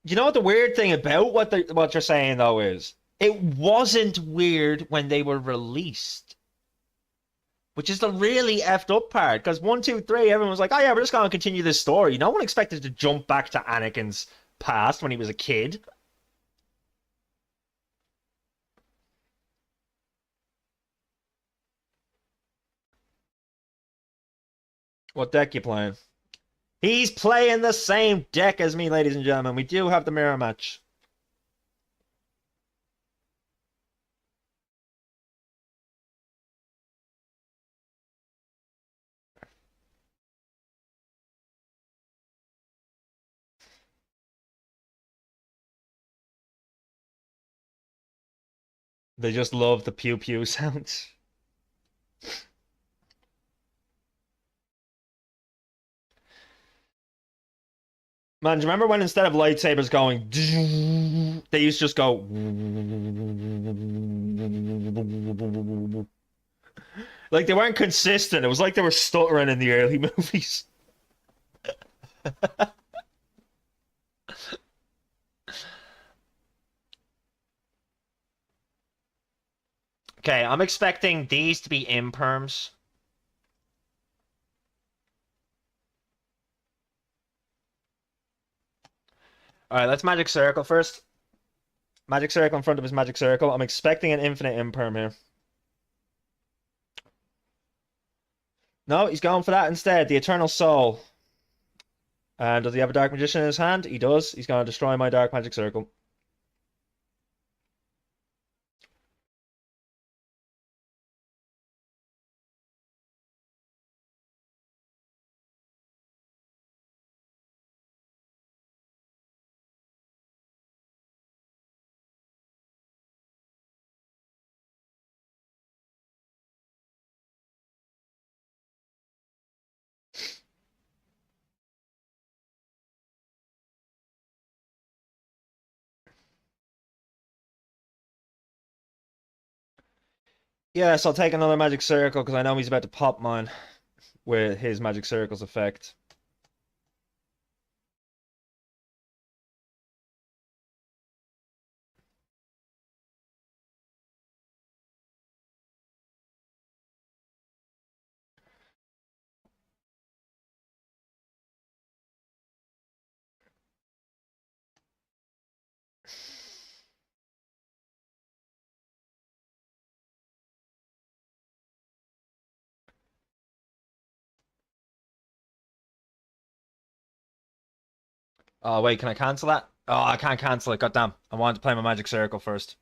You know what the weird thing about what you're saying though is it wasn't weird when they were released, which is the really effed up part. Because one, two, three, everyone was like, "Oh yeah, we're just gonna continue this story." No one expected to jump back to Anakin's past when he was a kid. What deck you playing? He's playing the same deck as me, ladies and gentlemen. We do have the mirror match. They just love the pew pew sounds. Man, do you remember when instead of lightsabers going, they used to just go. Like they weren't consistent. It was like they were stuttering in the early movies. Okay, I'm expecting these to be imperms. All right, let's magic circle first. Magic circle in front of his magic circle. I'm expecting an infinite imperm here. No, he's going for that instead. The Eternal Soul. And does he have a Dark Magician in his hand? He does. He's going to destroy my Dark Magic Circle. Yes, I'll take another Magic Circle because I know he's about to pop mine with his Magic Circle's effect. Oh, wait, can I cancel that? Oh, I can't cancel it. Goddamn. I wanted to play my Magic Circle first.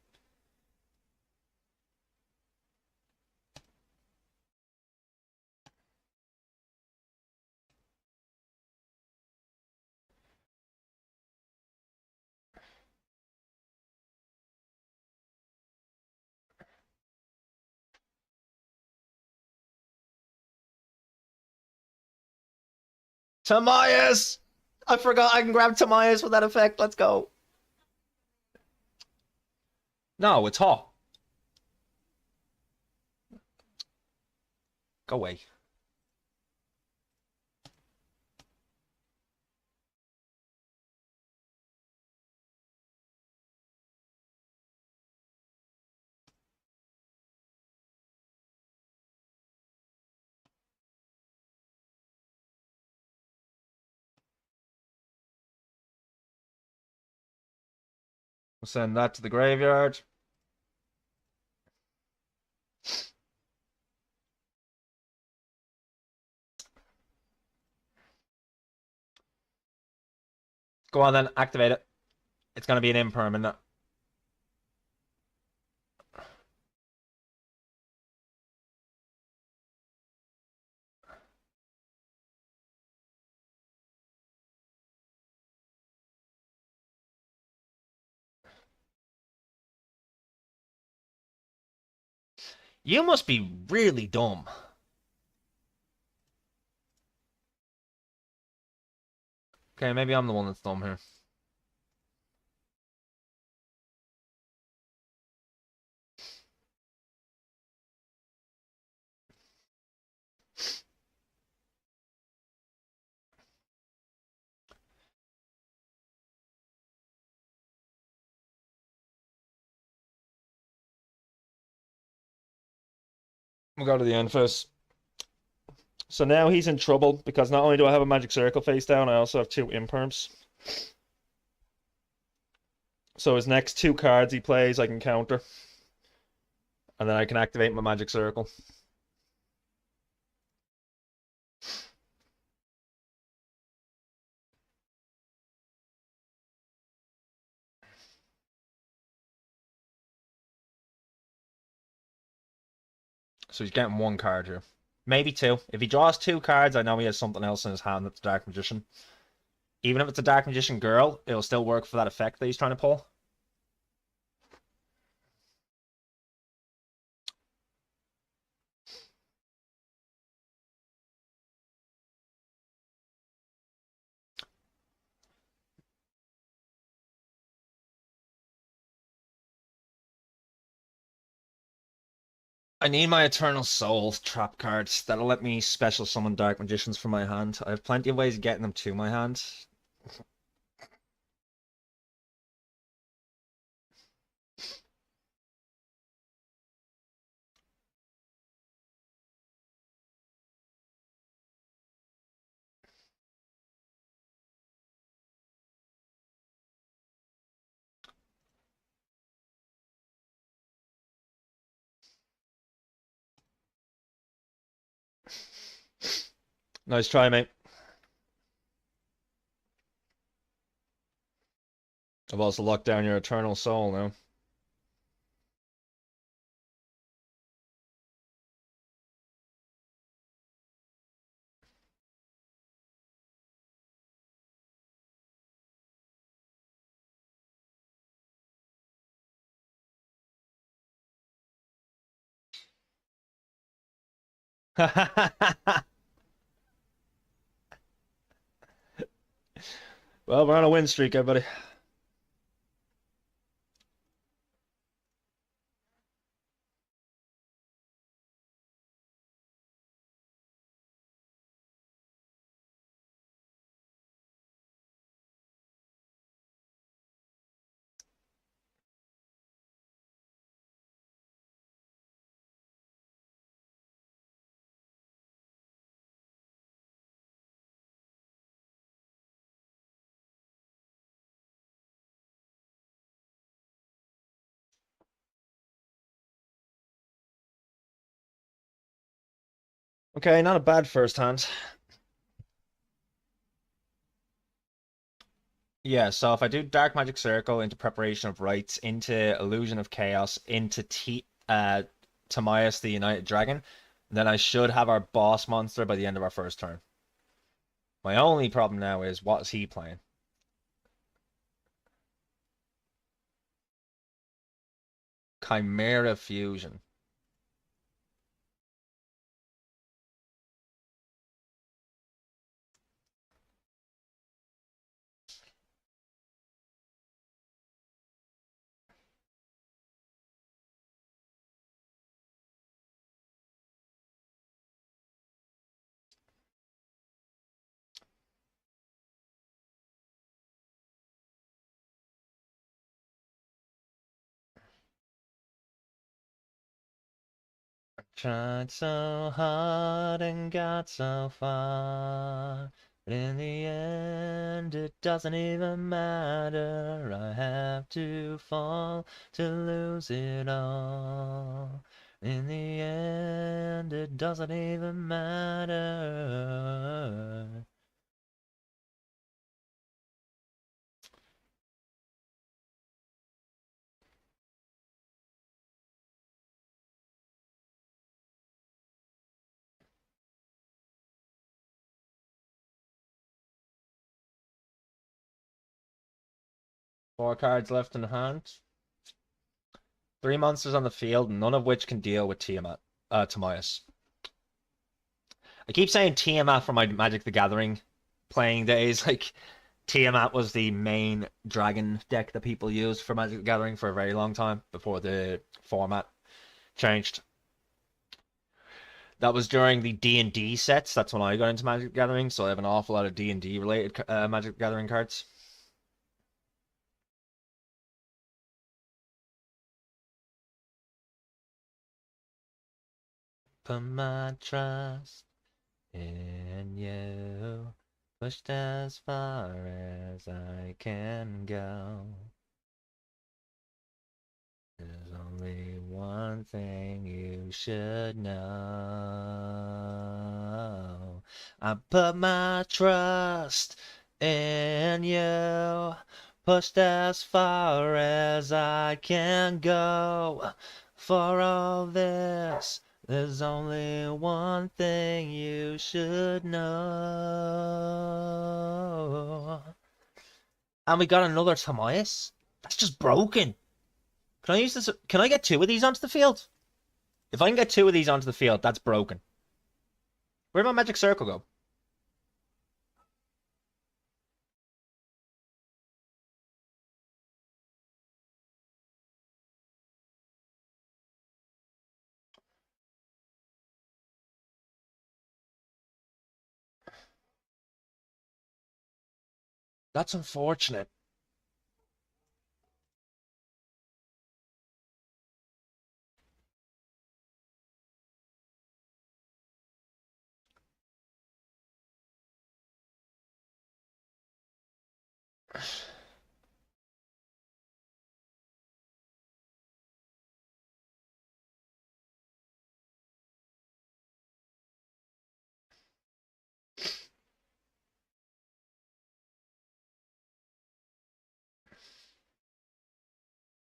Tamias! I forgot I can grab Tamias with that effect. Let's go. No, it's hot. Go away. We'll send that to the graveyard. Go on then, activate it. It's going to be an impermanent. You must be really dumb. Okay, maybe I'm the one that's dumb here. We'll go to the end first. So now he's in trouble because not only do I have a magic circle face down, I also have two imperms. So his next two cards he plays, I can counter. And then I can activate my magic circle. So he's getting one card here. Maybe two. If he draws two cards, I know he has something else in his hand that's Dark Magician. Even if it's a Dark Magician girl, it'll still work for that effect that he's trying to pull. I need my Eternal Soul trap cards. That'll let me special summon Dark Magicians from my hand. I have plenty of ways of getting them to my hand. Nice try, mate. I've also locked down your Eternal Soul now. Well, we're on a win streak, everybody. Okay, not a bad first hand. Yeah, so if I do Dark Magic Circle into Preparation of Rites, into Illusion of Chaos, into Timaeus the United Dragon, then I should have our boss monster by the end of our first turn. My only problem now is what's he playing? Chimera Fusion. Tried so hard and got so far, but in the end it doesn't even matter. I have to fall to lose it all. In the end it doesn't even matter. Four cards left in the hand. Three monsters on the field, none of which can deal with Timaeus. I keep saying Tiamat for my Magic the Gathering playing days. Like, Tiamat was the main dragon deck that people used for Magic the Gathering for a very long time before the format changed. That was during the D&D sets. That's when I got into Magic the Gathering, so I have an awful lot of D&D related Magic the Gathering cards. put my trust in you. Pushed as far as I can go. There's only one thing you should know. I put my trust in you. Pushed as far as I can go. For all this, there's only one thing you should know. And we got another Tomias. That's just broken. Can I use this? Can I get two of these onto the field? If I can get two of these onto the field, that's broken. Where'd my magic circle go? That's unfortunate.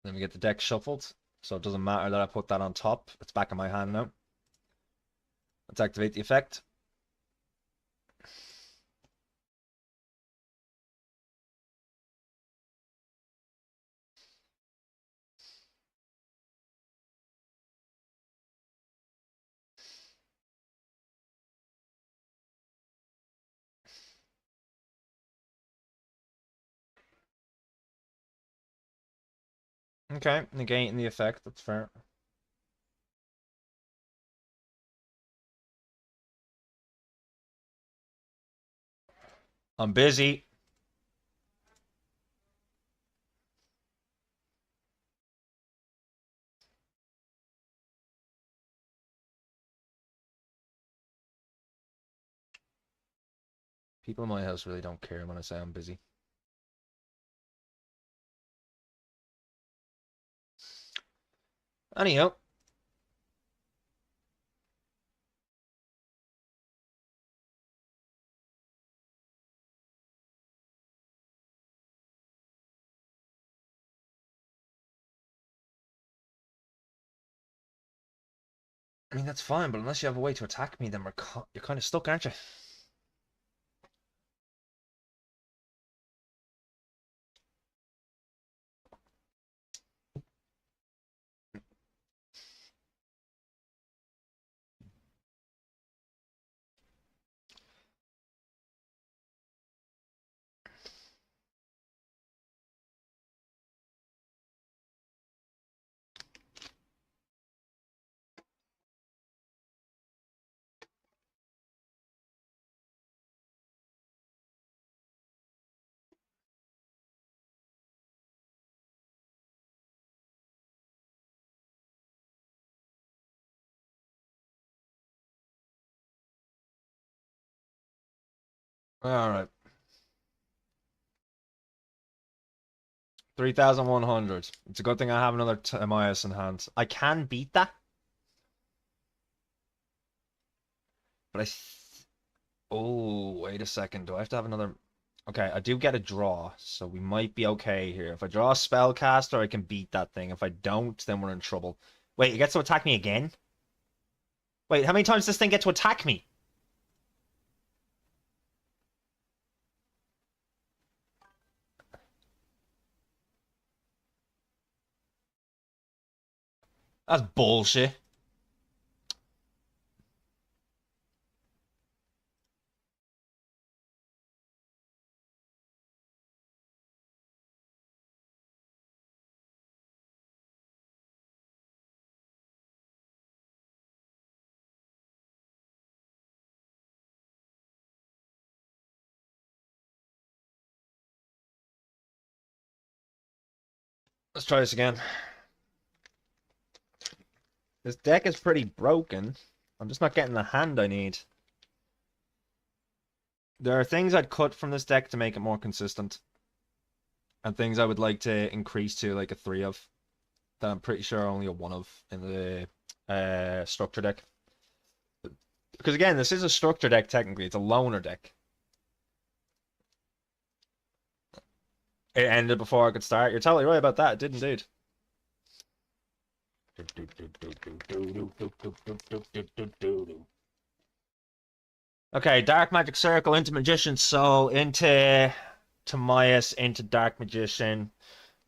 Let me get the deck shuffled. So it doesn't matter that I put that on top. It's back in my hand now. Let's activate the effect. Okay, negating the effect. That's fair. I'm busy. People in my house really don't care when I say I'm busy. Anyhow. I mean, that's fine, but unless you have a way to attack me, then you're kind of stuck, aren't you? All right. 3,100. It's a good thing I have another MIS in hand. I can beat that. But oh, wait a second. Do I have to have another... Okay, I do get a draw, so we might be okay here. If I draw a spellcaster, I can beat that thing. If I don't, then we're in trouble. Wait, it gets to attack me again? Wait, how many times does this thing get to attack me? That's bullshit. Let's try this again. This deck is pretty broken. I'm just not getting the hand I need. There are things I'd cut from this deck to make it more consistent. And things I would like to increase to like a 3 of. That I'm pretty sure only a 1 of in the structure deck. Because again, this is a structure deck technically. It's a loner deck. It ended before I could start. You're totally right about that. It did indeed. Okay, Dark Magic Circle into Magician Soul into Timaeus into Dark Magician.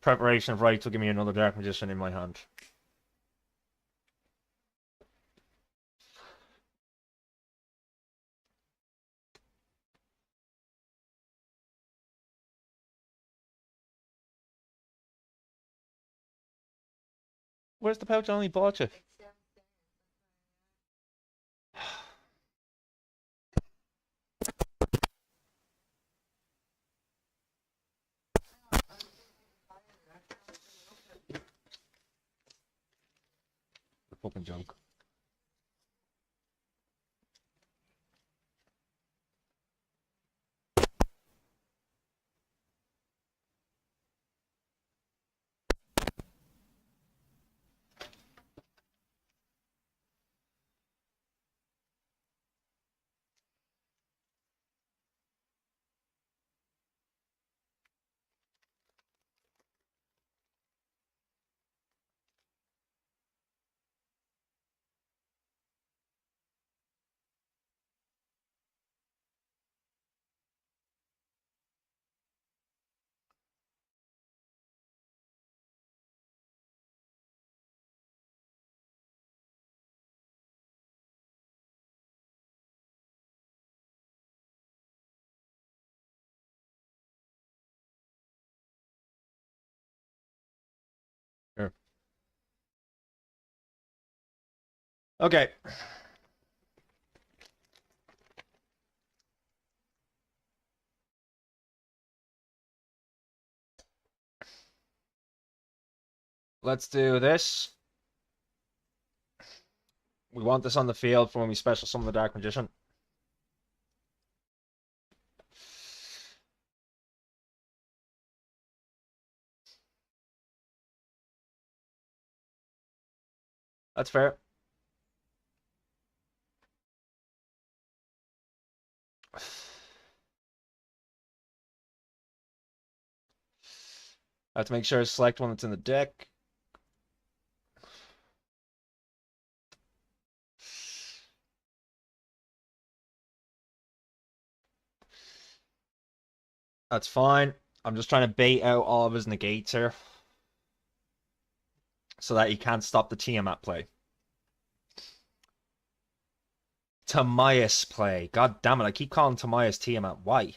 Preparation of Rites will give me another Dark Magician in my hand. Where's the pouch I only bought you? Fucking joke. Here. Okay. Let's do this. We want this on the field for when we special summon the Dark Magician. That's fair. I have to make sure I select one that's in the deck. That's fine. I'm just trying to bait out all of his negates here. So that he can't stop the Tiamat play. Timaeus play. God damn it, I keep calling Timaeus Tiamat. Why?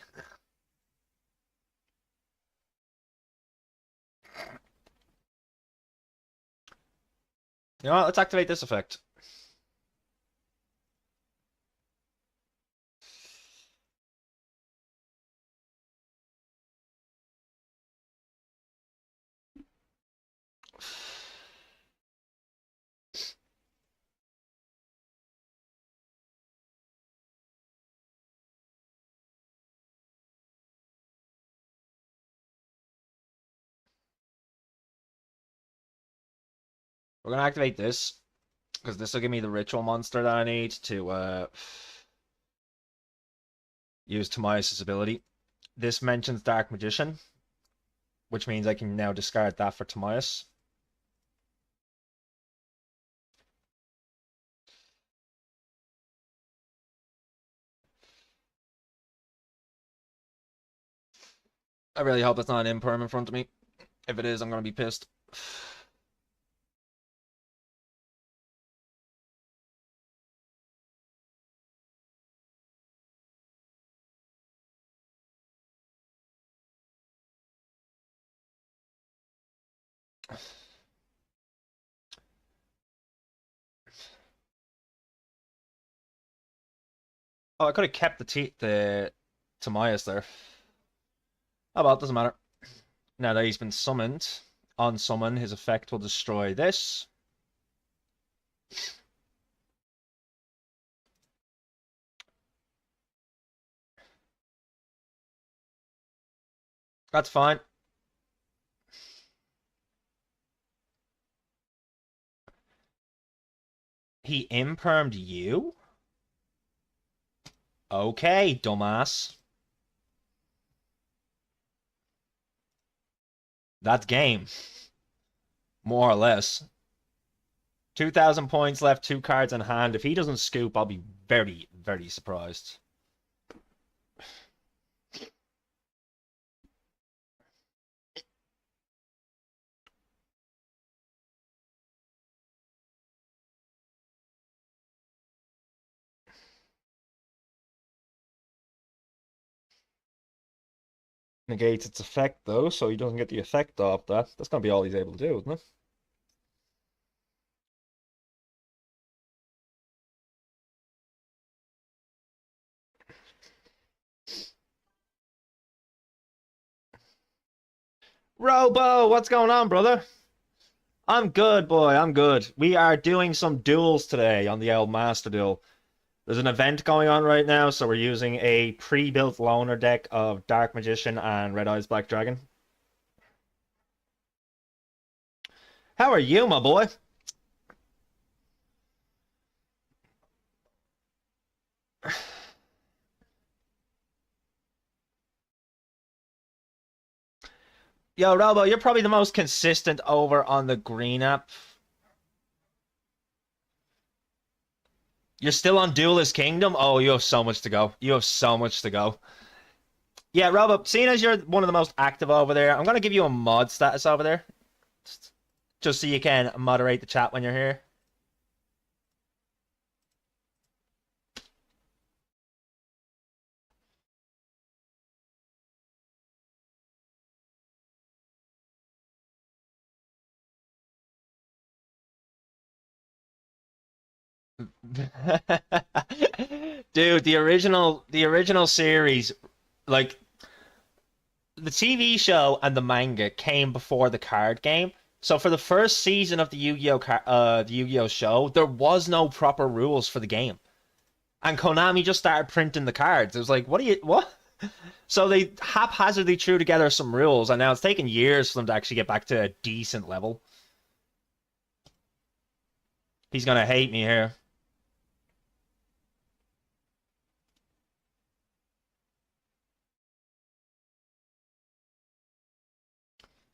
You know what? Let's activate this effect. We're going to activate this. Because this will give me the ritual monster that I need to use Timaeus' ability. This mentions Dark Magician, which means I can now discard that for Timaeus. I really hope that's not an imperm in front of me. If it is, I'm going to be pissed. Oh, I could have kept the Timaeus there. Oh well, it doesn't matter. Now that he's been summoned, on summon, his effect will destroy this. That's fine. He impermed you? Okay, dumbass. That's game. More or less. 2,000 points left, 2 cards in hand. If he doesn't scoop, I'll be very, very surprised. Negates its effect, though, so he doesn't get the effect off that. That's going to be all he's able to do, isn't it? Robo, what's going on, brother? I'm good, boy. I'm good. We are doing some duels today on the old Master Duel. There's an event going on right now, so we're using a pre-built loner deck of Dark Magician and Red Eyes Black Dragon. How are you, my boy? Yo, Robo, you're probably the most consistent over on the green app. You're still on Duelist Kingdom? Oh, you have so much to go. You have so much to go. Yeah, Robo, seeing as you're one of the most active over there, I'm going to give you a mod status over there. Just so you can moderate the chat when you're here. Dude, the original series, like the TV show and the manga came before the card game. So for the first season of the Yu-Gi-Oh show, there was no proper rules for the game. And Konami just started printing the cards. It was like, what? So they haphazardly threw together some rules, and now it's taken years for them to actually get back to a decent level. He's gonna hate me here.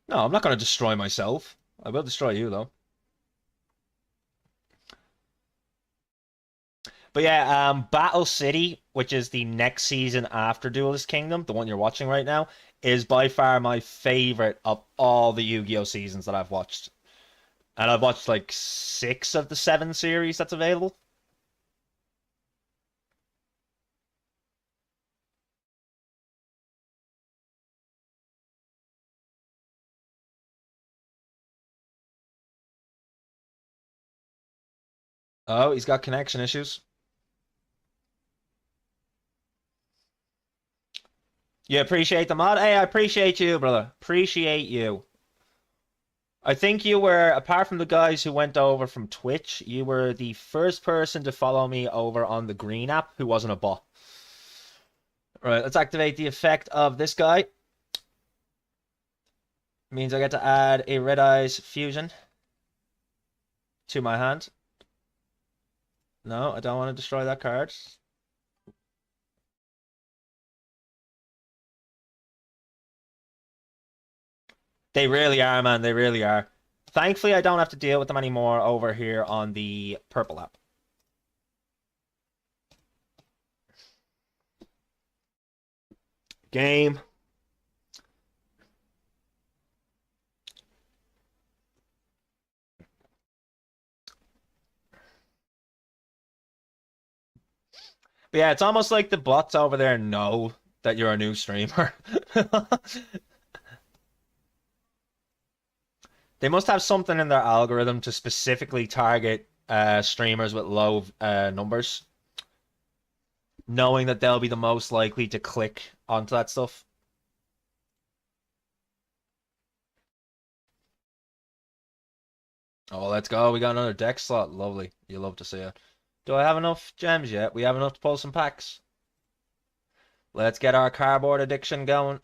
No, I'm not gonna destroy myself. I will destroy you though. But yeah, Battle City, which is the next season after Duelist Kingdom, the one you're watching right now, is by far my favorite of all the Yu-Gi-Oh seasons that I've watched. And I've watched like 6 of the 7 series that's available. Oh, he's got connection issues. You appreciate the mod? Hey, I appreciate you, brother. Appreciate you. I think you were, apart from the guys who went over from Twitch, you were the first person to follow me over on the Green app who wasn't a bot. Right, let's activate the effect of this guy. Means I get to add a Red Eyes Fusion to my hand. No, I don't want to destroy that card. They really are, man. They really are. Thankfully, I don't have to deal with them anymore over here on the purple app. Game. But yeah, it's almost like the bots over there know that you're a new streamer. They must have something in their algorithm to specifically target streamers with low numbers, knowing that they'll be the most likely to click onto that stuff. Oh, let's go. We got another deck slot. Lovely. You love to see it. Do I have enough gems yet? We have enough to pull some packs. Let's get our cardboard addiction going.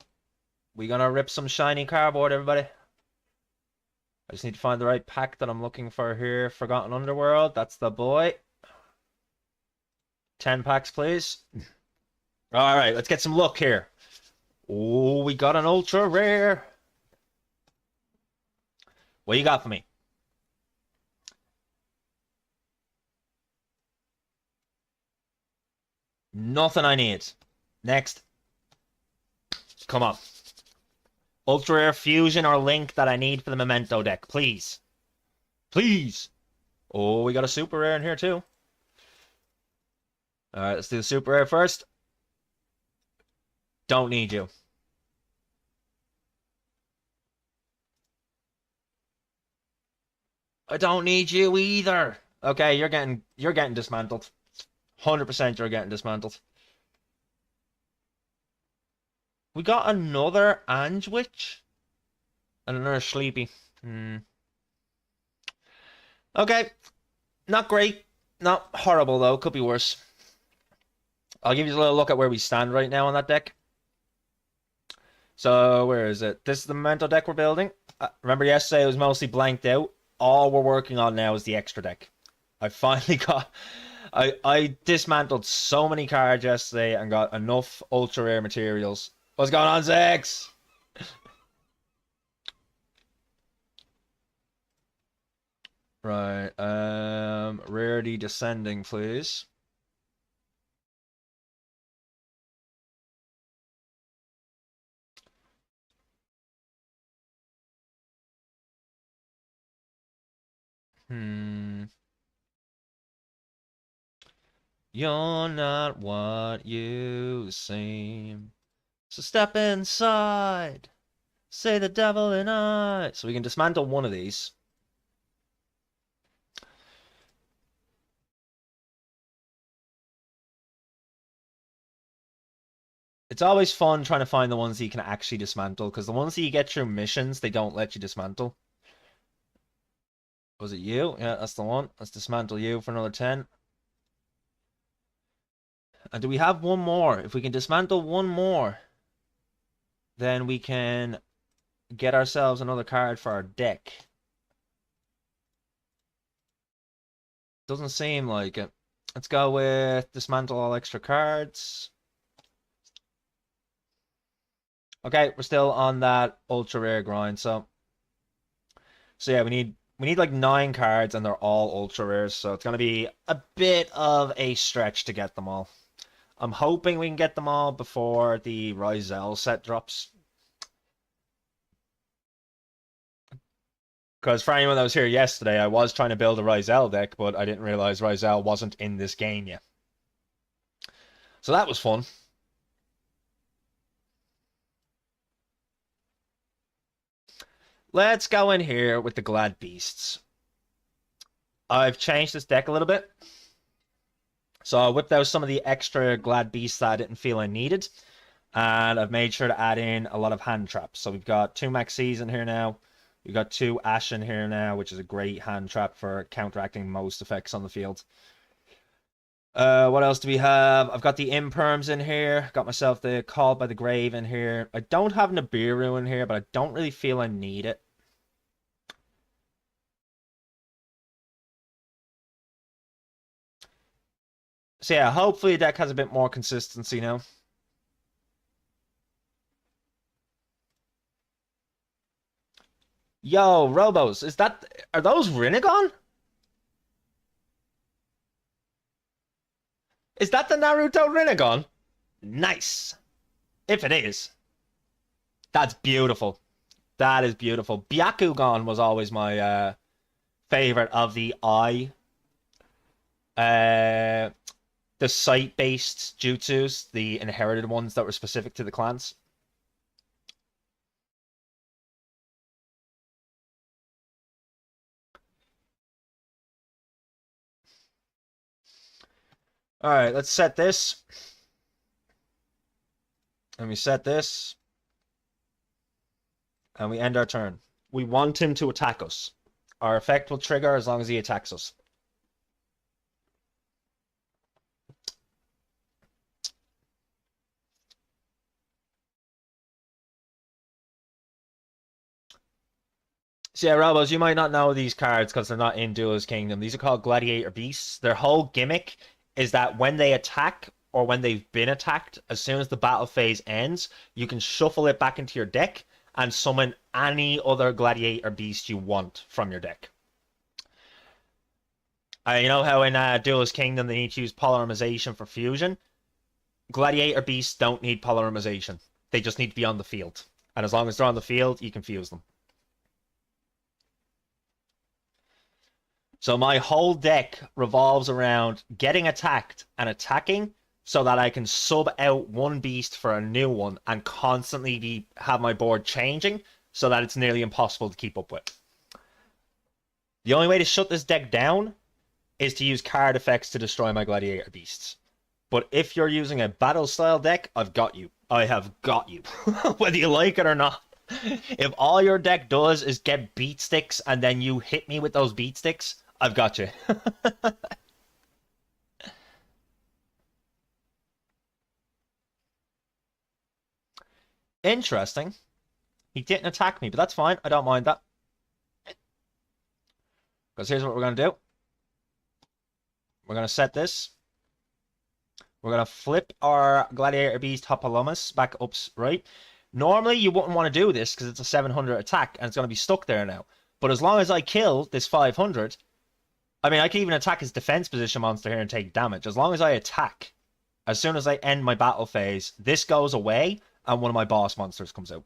We gonna rip some shiny cardboard, everybody. I just need to find the right pack that I'm looking for here. Forgotten Underworld, that's the boy. 10 packs, please. Alright, let's get some luck here. Oh, we got an ultra rare. What you got for me? Nothing I need. Next. Come on. Ultra rare fusion or link that I need for the memento deck, please. Please. Oh, we got a super rare in here too. Alright, let's do the super rare first. Don't need you. I don't need you either. Okay, you're getting dismantled. 100% you're getting dismantled. We got another Ange-Witch and another Sleepy. Okay, not great. Not horrible though, could be worse. I'll give you a little look at where we stand right now on that deck. So, where is it? This is the memento deck we're building. Remember yesterday it was mostly blanked out. All we're working on now is the extra deck. I finally got... I dismantled so many cards yesterday and got enough ultra rare materials. What's going on, Zex? Right, rarity descending, please. You're not what you seem. So step inside. Say the devil and I. So we can dismantle one of these. It's always fun trying to find the ones that you can actually dismantle, because the ones that you get through missions, they don't let you dismantle. Was it you? Yeah, that's the one. Let's dismantle you for another 10. And do we have one more? If we can dismantle one more, then we can get ourselves another card for our deck. Doesn't seem like it. Let's go with dismantle all extra cards. Okay, we're still on that ultra rare grind, so yeah, we need like 9 cards and they're all ultra rares, so it's gonna be a bit of a stretch to get them all. I'm hoping we can get them all before the Ryzel set drops. Because for anyone that was here yesterday, I was trying to build a Ryzel deck, but I didn't realize Ryzel wasn't in this game yet. So that was fun. Let's go in here with the Glad Beasts. I've changed this deck a little bit. So I whipped out some of the extra Glad Beasts that I didn't feel I needed. And I've made sure to add in a lot of hand traps. So we've got 2 Maxis in here now. We've got 2 Ash in here now, which is a great hand trap for counteracting most effects on the field. What else do we have? I've got the Imperms in here. Got myself the Called by the Grave in here. I don't have Nibiru in here, but I don't really feel I need it. So yeah, hopefully the deck has a bit more consistency now. Yo, Robos, are those Rinnegan? Is that the Naruto Rinnegan? Nice. If it is. That's beautiful. That is beautiful. Byakugan was always my favorite of the the site-based jutsus, the inherited ones that were specific to the clans. All right, let's set this. And we set this. And we end our turn. We want him to attack us. Our effect will trigger as long as he attacks us. So yeah, Robos, you might not know these cards because they're not in Duelist Kingdom. These are called Gladiator Beasts. Their whole gimmick is that when they attack or when they've been attacked, as soon as the battle phase ends, you can shuffle it back into your deck and summon any other Gladiator Beast you want from your deck. You know how in Duelist Kingdom they need to use polymerization for fusion? Gladiator Beasts don't need polymerization. They just need to be on the field. And as long as they're on the field, you can fuse them. So my whole deck revolves around getting attacked and attacking so that I can sub out one beast for a new one and constantly have my board changing so that it's nearly impossible to keep up with. The only way to shut this deck down is to use card effects to destroy my Gladiator Beasts. But if you're using a battle style deck, I've got you. I have got you. Whether you like it or not. If all your deck does is get beat sticks and then you hit me with those beat sticks, I've got you. Interesting. He didn't attack me, but that's fine. I don't mind that. Because here's what we're going to do. We're going to set this. We're going to flip our Gladiator Beast Hopalomus back up right. Normally, you wouldn't want to do this because it's a 700 attack and it's going to be stuck there now. But as long as I kill this 500, I mean, I can even attack his defense position monster here and take damage. As long as I attack, as soon as I end my battle phase, this goes away and one of my boss monsters comes out.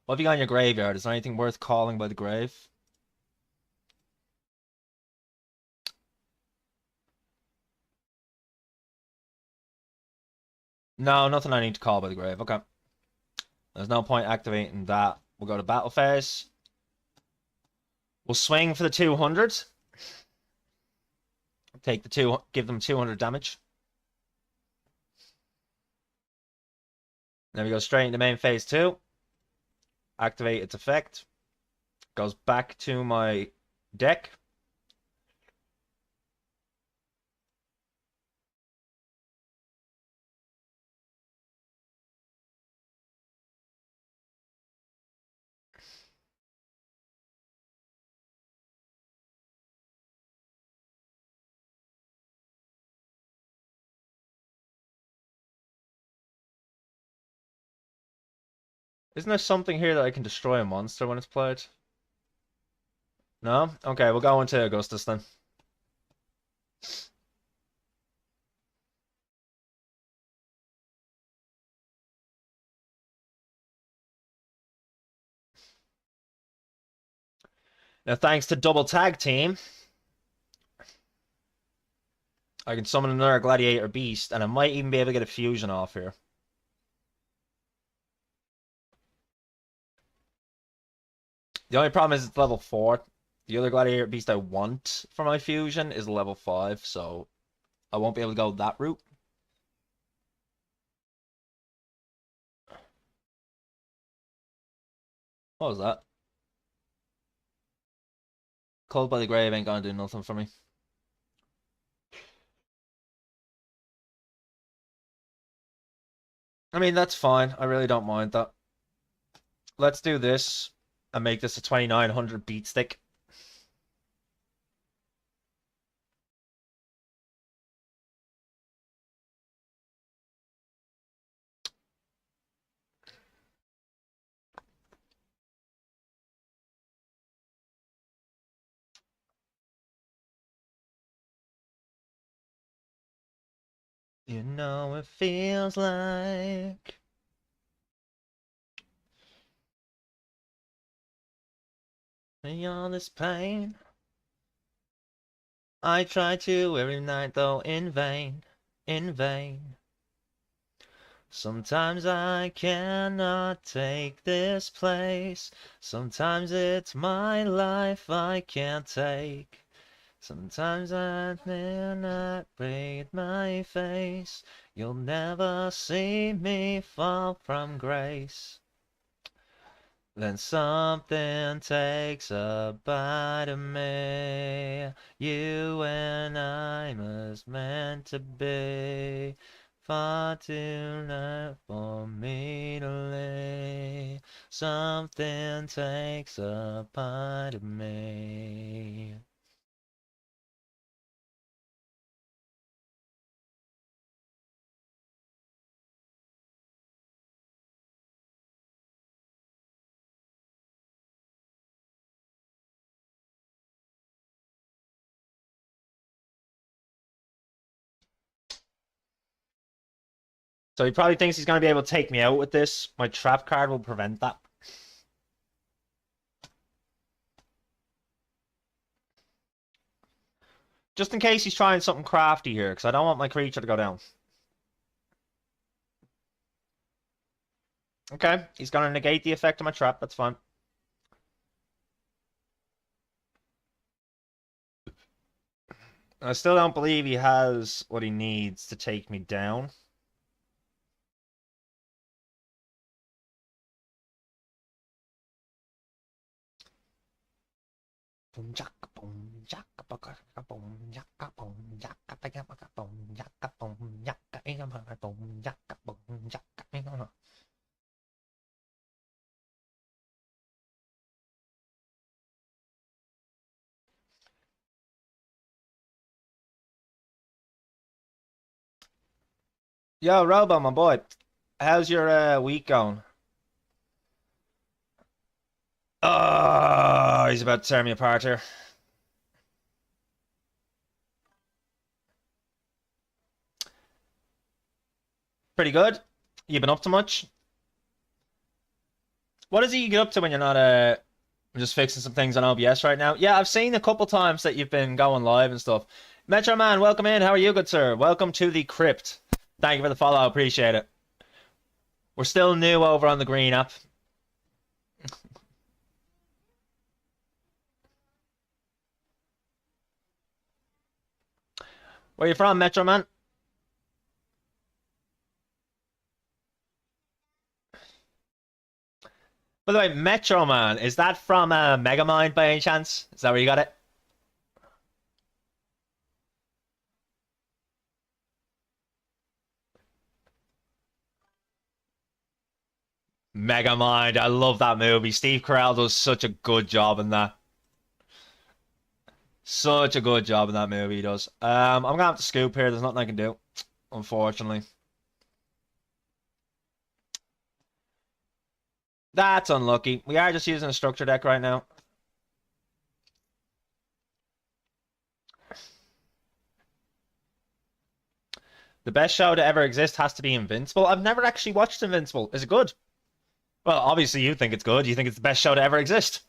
What have you got in your graveyard? Is there anything worth calling by the grave? No, nothing I need to call by the grave. Okay. There's no point activating that. We'll go to battle phase. We'll swing for the 200. Take the two, give them 200 damage. Then we go straight into main phase 2. Activate its effect. Goes back to my deck. Isn't there something here that I can destroy a monster when it's played? No? Okay, we'll go into Augustus then. Now, thanks to Double Tag Team, I can summon another Gladiator Beast, and I might even be able to get a fusion off here. The only problem is it's level 4. The other Gladiator Beast I want for my fusion is level 5, so I won't be able to go that route. What was that? Cold by the Grave ain't gonna do nothing for me. I mean, that's fine. I really don't mind that. Let's do this and make this a 2900 beat stick. You know it feels like all this pain. I try to every night though in vain, in vain. Sometimes I cannot take this place. Sometimes it's my life I can't take. Sometimes I cannot breathe my face. You'll never see me fall from grace. Then something takes a bite of me. You and I was meant to be. Far too late for me to lay. Something takes a part of me. So he probably thinks he's going to be able to take me out with this. My trap card will prevent that. Just in case he's trying something crafty here, because I don't want my creature to go down. Okay, he's going to negate the effect of my trap. That's fine. I still don't believe he has what he needs to take me down. Yo, Robo, my boy. How's your week going? Oh, he's about to tear me apart here. Pretty good. You been up to much? What is it you get up to when you're not just fixing some things on OBS right now? Yeah, I've seen a couple times that you've been going live and stuff. Metro Man, welcome in. How are you, good sir? Welcome to the crypt. Thank you for the follow. Appreciate it. We're still new over on the green app. Where you from, Metro Man? By the way, Metro Man, is that from Megamind by any chance? Is that where you got it? Megamind, I love that movie. Steve Carell does such a good job in that. Such a good job in that movie, he does. I'm gonna have to scoop here. There's nothing I can do, unfortunately. That's unlucky. We are just using a structure deck right now. The best show to ever exist has to be Invincible. I've never actually watched Invincible. Is it good? Well, obviously you think it's good. You think it's the best show to ever exist.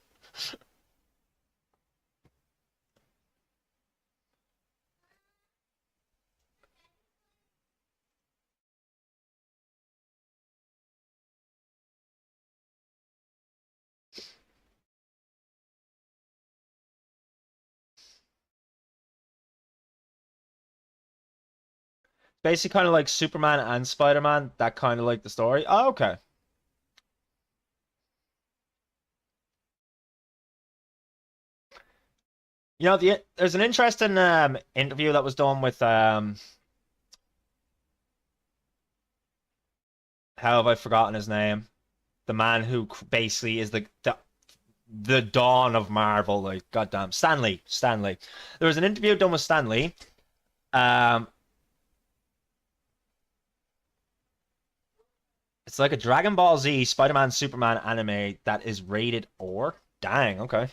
Basically kind of like Superman and Spider-Man. That kind of like the story. Oh, okay. You know, there's an interesting interview that was done with how have I forgotten his name? The man who basically is the dawn of Marvel. Like, goddamn, Stan Lee. Stan Lee. There was an interview done with Stan Lee. Um, it's like a Dragon Ball Z Spider-Man Superman anime that is rated R. Dang, okay.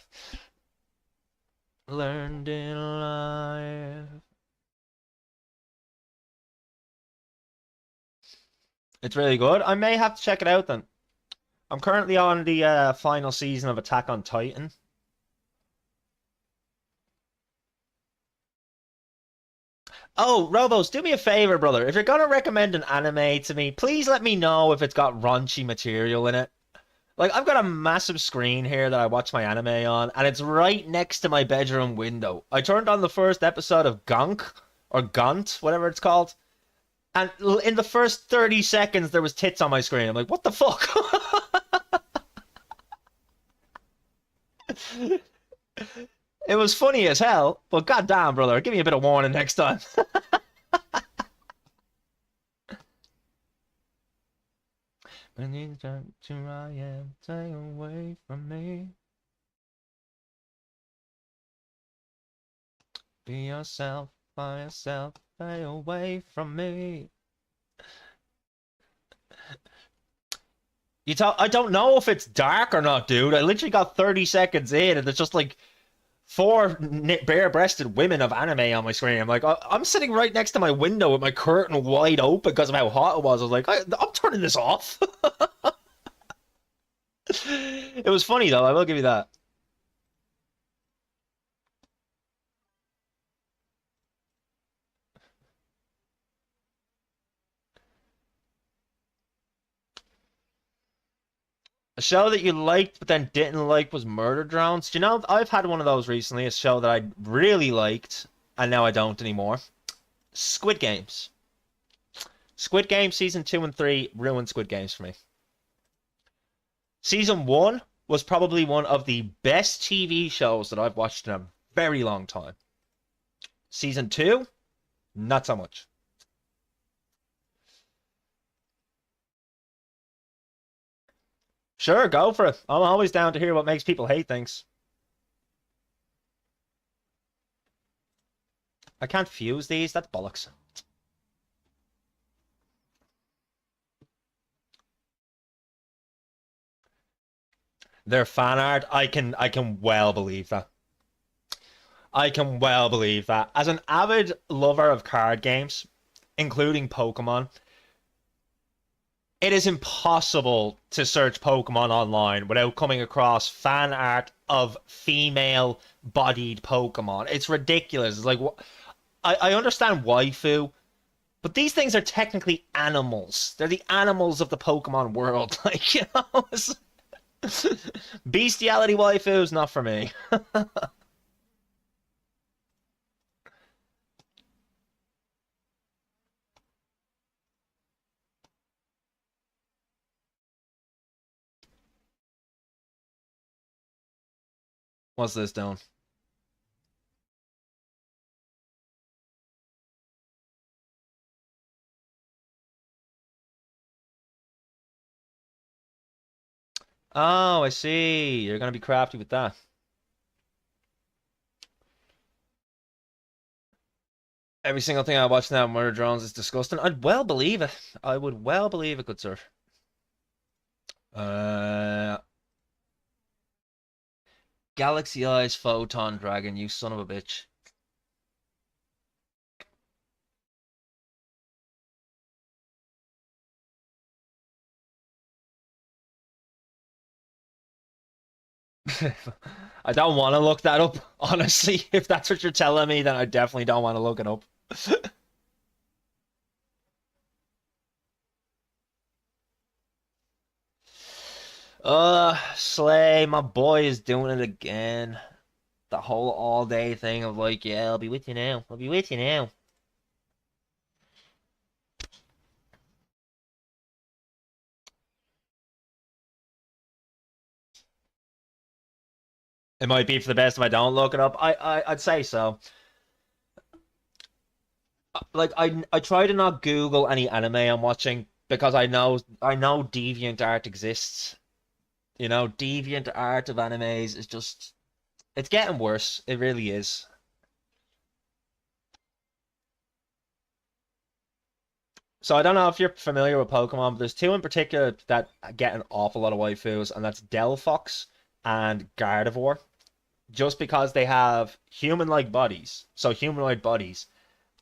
Learned in life. It's really good. I may have to check it out then. I'm currently on the final season of Attack on Titan. Oh, Robos, do me a favor, brother. If you're gonna recommend an anime to me, please let me know if it's got raunchy material in it. Like, I've got a massive screen here that I watch my anime on, and it's right next to my bedroom window. I turned on the first episode of Gonk, or Gaunt, whatever it's called, and in the first 30 seconds, there was tits on my screen. I'm like, what the fuck? It was funny as hell, but goddamn, brother, give me a bit of warning next time. I need to I am, stay away from me. Be yourself, by yourself, stay away from me. I don't know if it's dark or not, dude. I literally got 30 seconds in, and it's just like four bare-breasted women of anime on my screen. I'm like, I'm sitting right next to my window with my curtain wide open because of how hot it was. I was like, I'm turning this off. It was funny though, I will give you that. A show that you liked but then didn't like was Murder Drones. Do you know, I've had one of those recently, a show that I really liked and now I don't anymore. Squid Games. Squid Games season 2 and 3 ruined Squid Games for me. Season 1 was probably one of the best TV shows that I've watched in a very long time. Season 2, not so much. Sure, go for it. I'm always down to hear what makes people hate things. I can't fuse these, that's bollocks. They're fan art. I can well believe that. I can well believe that. As an avid lover of card games, including Pokemon, it is impossible to search Pokemon online without coming across fan art of female bodied Pokemon. It's ridiculous. It's like, I understand waifu, but these things are technically animals. They're the animals of the Pokemon world. Like, bestiality waifus, not for me. What's this doing? Oh, I see. You're gonna be crafty with that. Every single thing I watch now, Murder Drones, is disgusting. I'd well believe it. I would well believe it, good sir. Uh, Galaxy Eyes Photon Dragon, you son of a bitch. I don't want to look that up, honestly. If that's what you're telling me, then I definitely don't want to look it up. Slay, my boy is doing it again. The whole all day thing of like, yeah, I'll be with you now. I'll be with you now. It might be for the best if I don't look it up. I'd say so. Like I try to not Google any anime I'm watching because I know deviant art exists. You know, deviant art of animes is just it's getting worse. It really is. So I don't know if you're familiar with Pokemon, but there's two in particular that get an awful lot of waifus, and that's Delphox and Gardevoir. Just because they have human-like bodies, so humanoid bodies,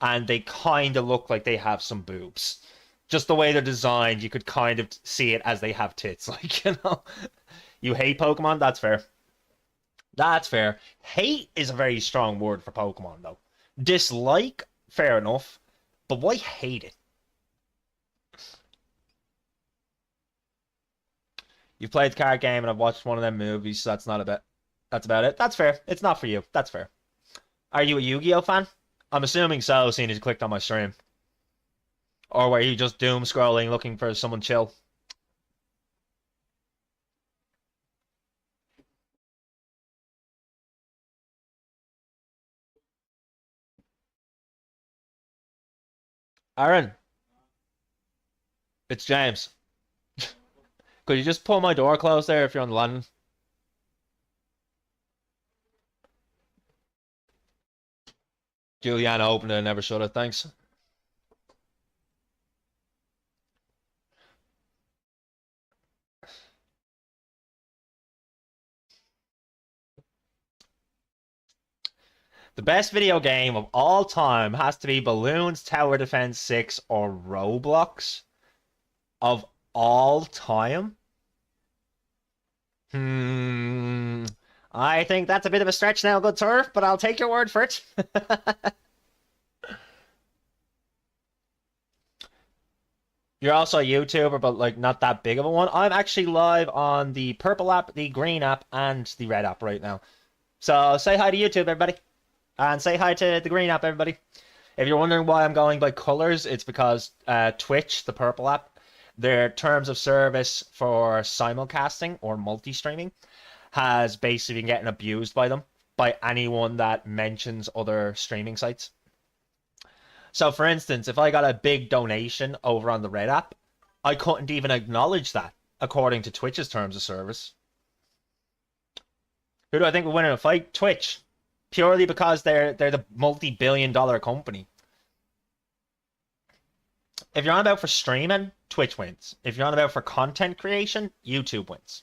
and they kind of look like they have some boobs. Just the way they're designed, you could kind of see it as they have tits. Like, you hate Pokemon? That's fair. That's fair. Hate is a very strong word for Pokemon, though. Dislike, fair enough. But why hate it? You've played the card game and I've watched one of them movies, so that's not a bit. That's about it. That's fair. It's not for you. That's fair. Are you a Yu-Gi-Oh fan? I'm assuming so, seeing as you clicked on my stream. Or were you just doom scrolling looking for someone chill? Aaron, it's James. Could you just pull my door closed there if you're on the landing? Juliana opened it and never shut it, thanks. The best video game of all time has to be Balloons Tower Defense 6 or Roblox of all time. Hmm. I think that's a bit of a stretch now, good sir, but I'll take your word for it. You're also a YouTuber, but like not that big of a one. I'm actually live on the purple app, the green app, and the red app right now. So say hi to YouTube, everybody. And say hi to the green app, everybody. If you're wondering why I'm going by colors, it's because Twitch, the purple app, their terms of service for simulcasting or multi-streaming has basically been getting abused by them, by anyone that mentions other streaming sites. So for instance, if I got a big donation over on the red app, I couldn't even acknowledge that according to Twitch's terms of service. Who do I think will win in a fight? Twitch. Purely because they're the multi-billion-dollar company. If you're on about for streaming, Twitch wins. If you're on about for content creation, YouTube wins.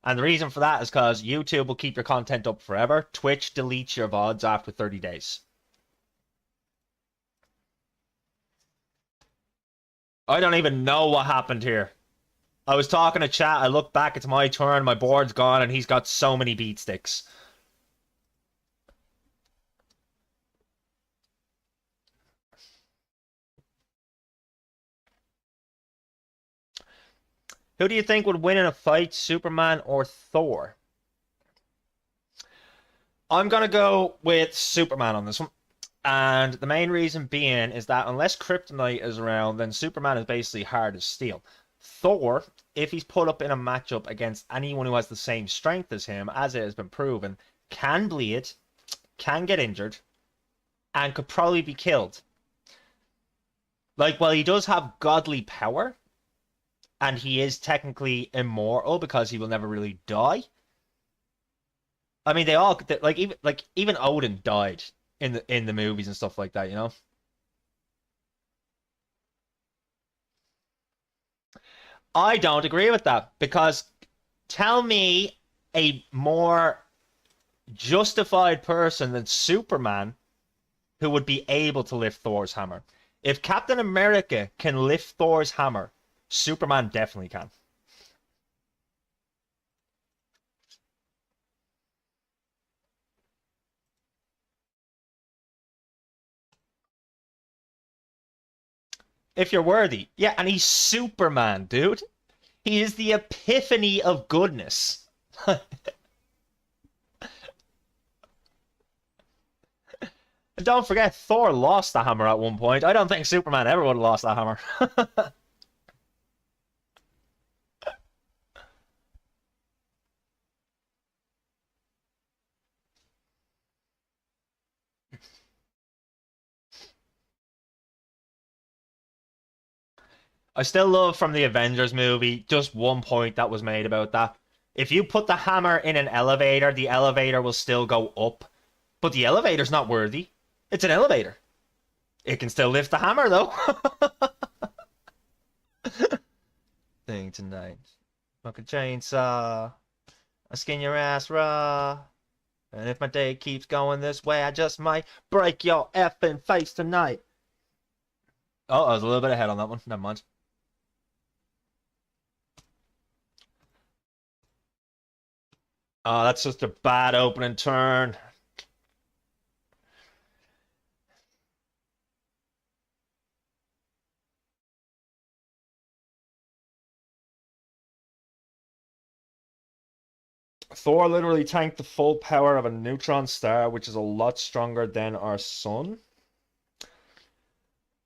And the reason for that is because YouTube will keep your content up forever. Twitch deletes your VODs after 30 days. I don't even know what happened here. I was talking to chat, I look back, it's my turn, my board's gone, and he's got so many beat sticks. Who do you think would win in a fight, Superman or Thor? I'm going to go with Superman on this one. And the main reason being is that unless Kryptonite is around, then Superman is basically hard as steel. Thor, if he's put up in a matchup against anyone who has the same strength as him, as it has been proven, can bleed, can get injured, and could probably be killed. Like, while he does have godly power, and he is technically immortal because he will never really die. I mean, they all even Odin died in the movies and stuff like that, you know. I don't agree with that because tell me a more justified person than Superman who would be able to lift Thor's hammer. If Captain America can lift Thor's hammer, Superman definitely can. If you're worthy. Yeah, and he's Superman, dude. He is the epiphany of goodness. And don't forget, Thor lost the hammer at one point. I don't think Superman ever would have lost that hammer. I still love from the Avengers movie, just one point that was made about that. If you put the hammer in an elevator, the elevator will still go up. But the elevator's not worthy. It's an elevator. It can still lift the hammer, though. Thing tonight. Smoke a chainsaw. I skin your ass raw. And if my day keeps going this way, I just might break your effing face tonight. Oh, I was a little bit ahead on that one. Never mind. Oh, that's just a bad opening turn. Thor literally tanked the full power of a neutron star, which is a lot stronger than our sun.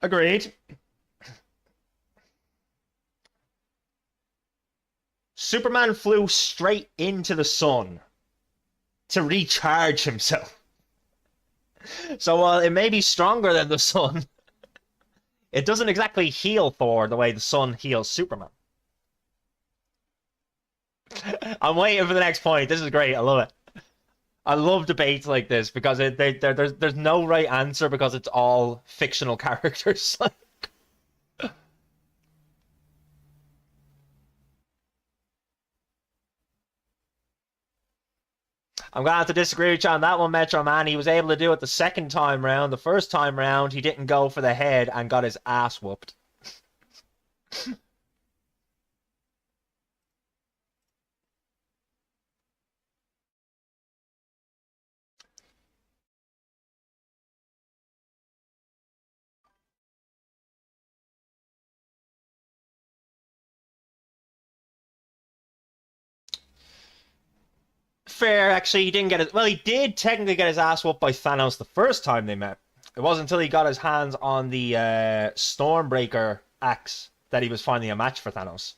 Agreed. Superman flew straight into the sun to recharge himself. So while it may be stronger than the sun, it doesn't exactly heal Thor the way the sun heals Superman. I'm waiting for the next point. This is great. I love it. I love debates like this because there's no right answer because it's all fictional characters. I'm gonna have to disagree with you on that one, Metro Man. He was able to do it the second time round. The first time round, he didn't go for the head and got his ass whooped. Fair, actually, he didn't get it. Well, he did technically get his ass whooped by Thanos the first time they met. It wasn't until he got his hands on the Stormbreaker axe that he was finally a match for Thanos.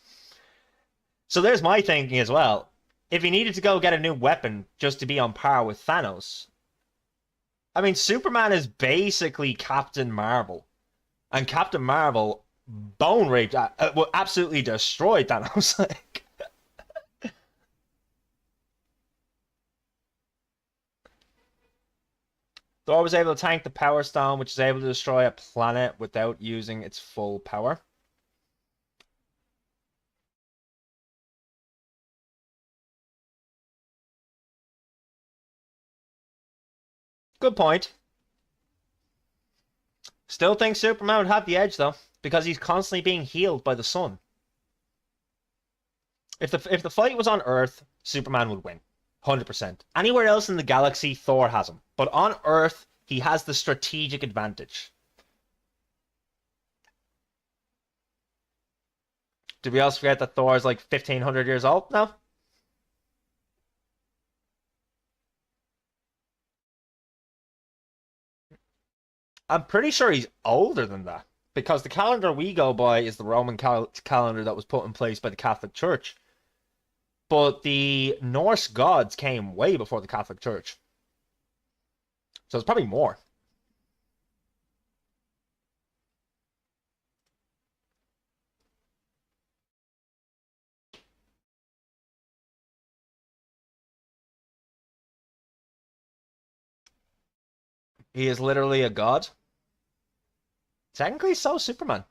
So there's my thinking as well. If he needed to go get a new weapon just to be on par with Thanos, I mean, Superman is basically Captain Marvel, and Captain Marvel bone raped, well, absolutely destroyed Thanos. Like, Thor was able to tank the Power Stone, which is able to destroy a planet without using its full power. Good point. Still think Superman would have the edge though, because he's constantly being healed by the sun. If the fight was on Earth, Superman would win. 100%. Anywhere else in the galaxy, Thor has him. But on Earth, he has the strategic advantage. Did we also forget that Thor is like 1,500 years old now? I'm pretty sure he's older than that. Because the calendar we go by is the Roman calendar that was put in place by the Catholic Church. But the Norse gods came way before the Catholic Church. So it's probably more. He is literally a god. Technically, so is Superman.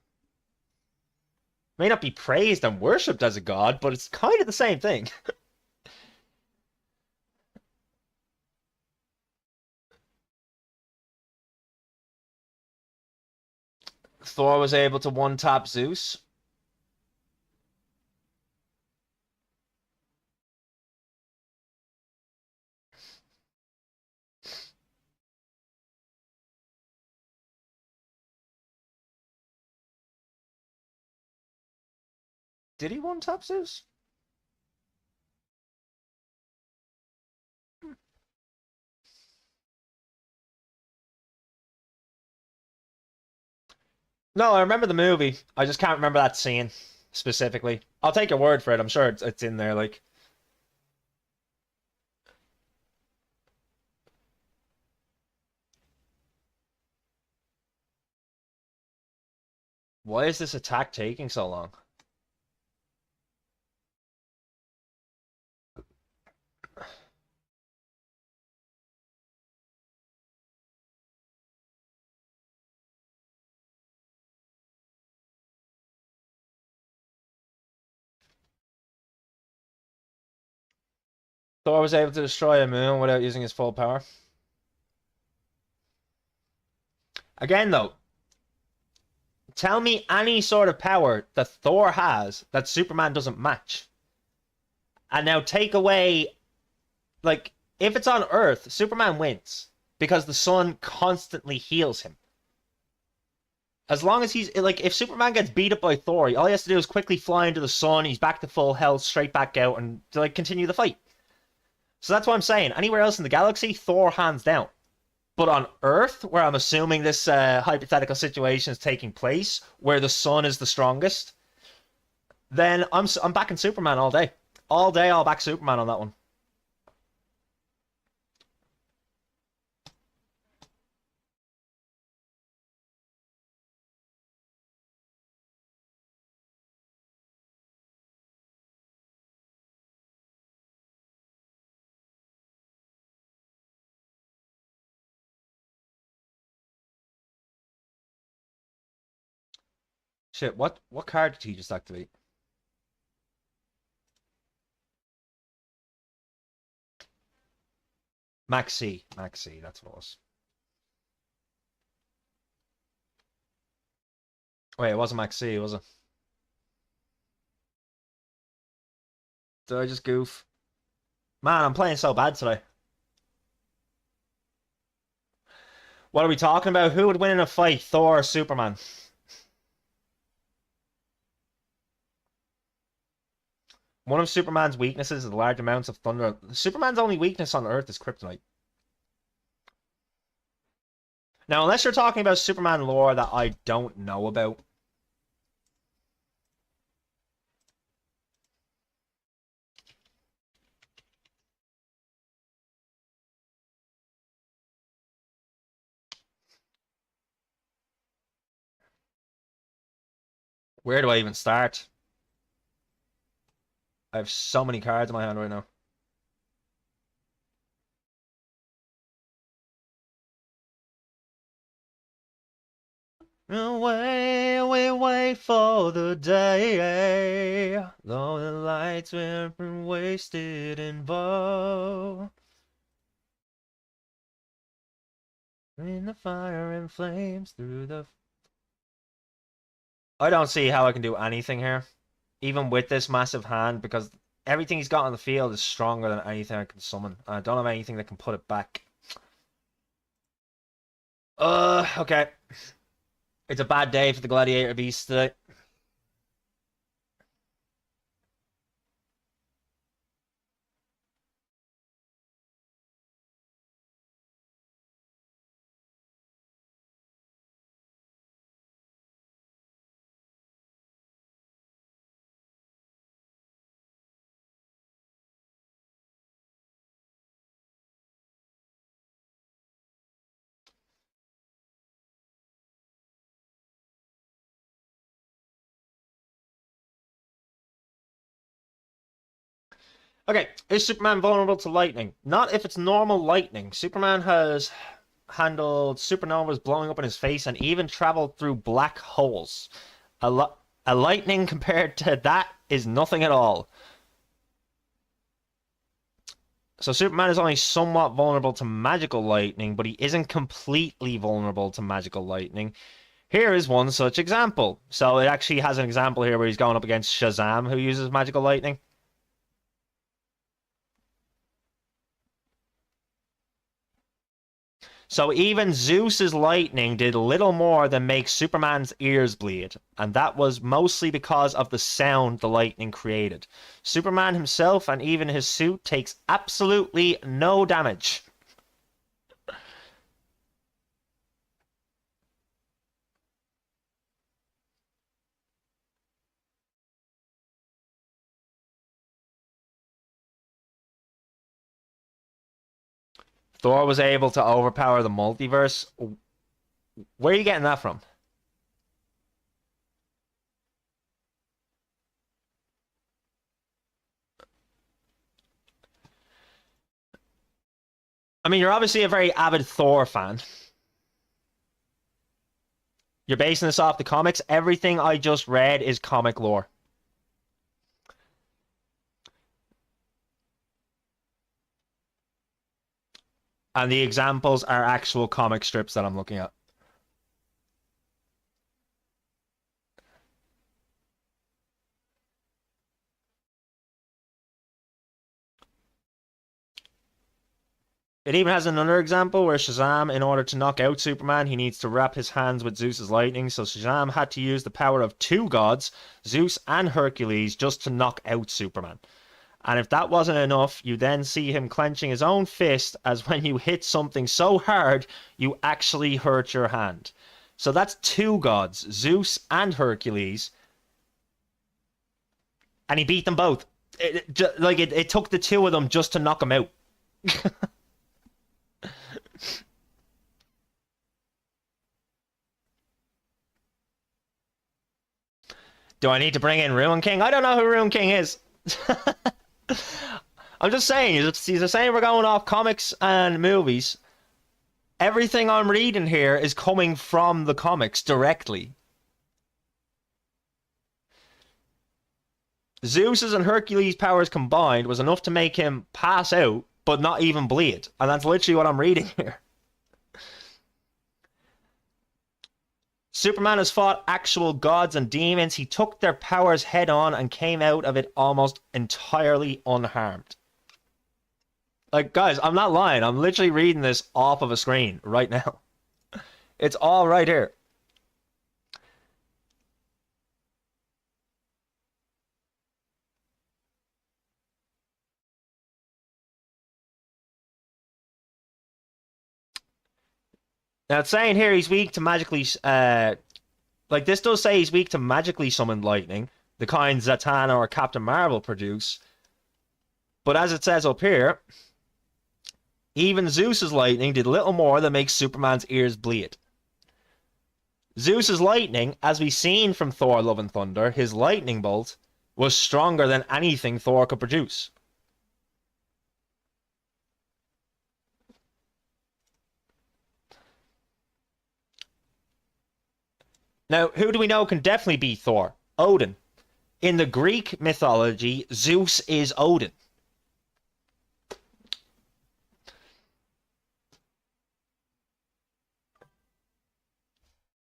May not be praised and worshipped as a god, but it's kind of the same thing. Thor was able to one-tap Zeus. Did he one-tap Zeus? No, I remember the movie. I just can't remember that scene specifically. I'll take your word for it. I'm sure it's in there. Like, why is this attack taking so long? Thor was able to destroy a moon without using his full power. Again, though, tell me any sort of power that Thor has that Superman doesn't match. And now take away, like, if it's on Earth, Superman wins because the sun constantly heals him. As long as he's like, if Superman gets beat up by Thor, all he has to do is quickly fly into the sun. He's back to full health, straight back out, and to like continue the fight. So that's what I'm saying. Anywhere else in the galaxy, Thor hands down. But on Earth, where I'm assuming this hypothetical situation is taking place, where the sun is the strongest, then I'm backing Superman all day. All day, I'll back Superman on that one. Shit, what card did he just activate? Maxi. Maxi, that's what it was. Wait, it wasn't Maxi, was it? Did I just goof? Man, I'm playing so bad today. What are we talking about? Who would win in a fight, Thor or Superman? One of Superman's weaknesses is large amounts of thunder. Superman's only weakness on Earth is kryptonite. Now, unless you're talking about Superman lore that I don't know about. Where do I even start? I have so many cards in my hand right now. Wait for the day, though the lights will be wasted in bow. In the fire and flames through the... I don't see how I can do anything here, even with this massive hand, because everything he's got on the field is stronger than anything I can summon. I don't have anything that can put it back. Okay. It's a bad day for the Gladiator Beast today. Okay, is Superman vulnerable to lightning? Not if it's normal lightning. Superman has handled supernovas blowing up in his face and even traveled through black holes. A lightning compared to that is nothing at all. So Superman is only somewhat vulnerable to magical lightning, but he isn't completely vulnerable to magical lightning. Here is one such example. So it actually has an example here where he's going up against Shazam, who uses magical lightning. So even Zeus's lightning did little more than make Superman's ears bleed, and that was mostly because of the sound the lightning created. Superman himself and even his suit takes absolutely no damage. Thor was able to overpower the multiverse. Where are you getting that from? I mean, you're obviously a very avid Thor fan. You're basing this off the comics. Everything I just read is comic lore. And the examples are actual comic strips that I'm looking at. It even has another example where Shazam, in order to knock out Superman, he needs to wrap his hands with Zeus's lightning. So Shazam had to use the power of two gods, Zeus and Hercules, just to knock out Superman. And if that wasn't enough, you then see him clenching his own fist as when you hit something so hard, you actually hurt your hand. So that's two gods, Zeus and Hercules. And he beat them both. It took the two of them just to knock him out. Do I need to bring in Ruin King? I don't know who Ruin King is. I'm just saying, he's the same we're going off comics and movies. Everything I'm reading here is coming from the comics directly. Zeus's and Hercules' powers combined was enough to make him pass out, but not even bleed. And that's literally what I'm reading here. Superman has fought actual gods and demons. He took their powers head on and came out of it almost entirely unharmed. Like, guys, I'm not lying. I'm literally reading this off of a screen right now. It's all right here. Now, it's saying here he's weak to magically, like, this does say he's weak to magically summoned lightning, the kind Zatanna or Captain Marvel produce. But as it says up here, even Zeus's lightning did little more than make Superman's ears bleed. Zeus's lightning, as we've seen from Thor Love and Thunder, his lightning bolt, was stronger than anything Thor could produce. Now, who do we know can definitely beat Thor? Odin. In the Greek mythology, Zeus is Odin.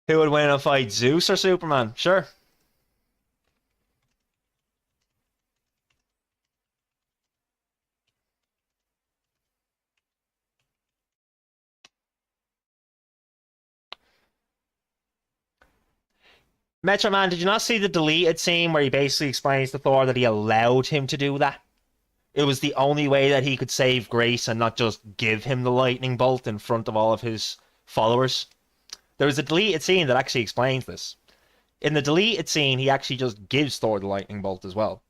Who would win in a fight, Zeus or Superman? Sure. Metro Man, did you not see the deleted scene where he basically explains to Thor that he allowed him to do that? It was the only way that he could save Grace and not just give him the lightning bolt in front of all of his followers. There was a deleted scene that actually explains this. In the deleted scene, he actually just gives Thor the lightning bolt as well.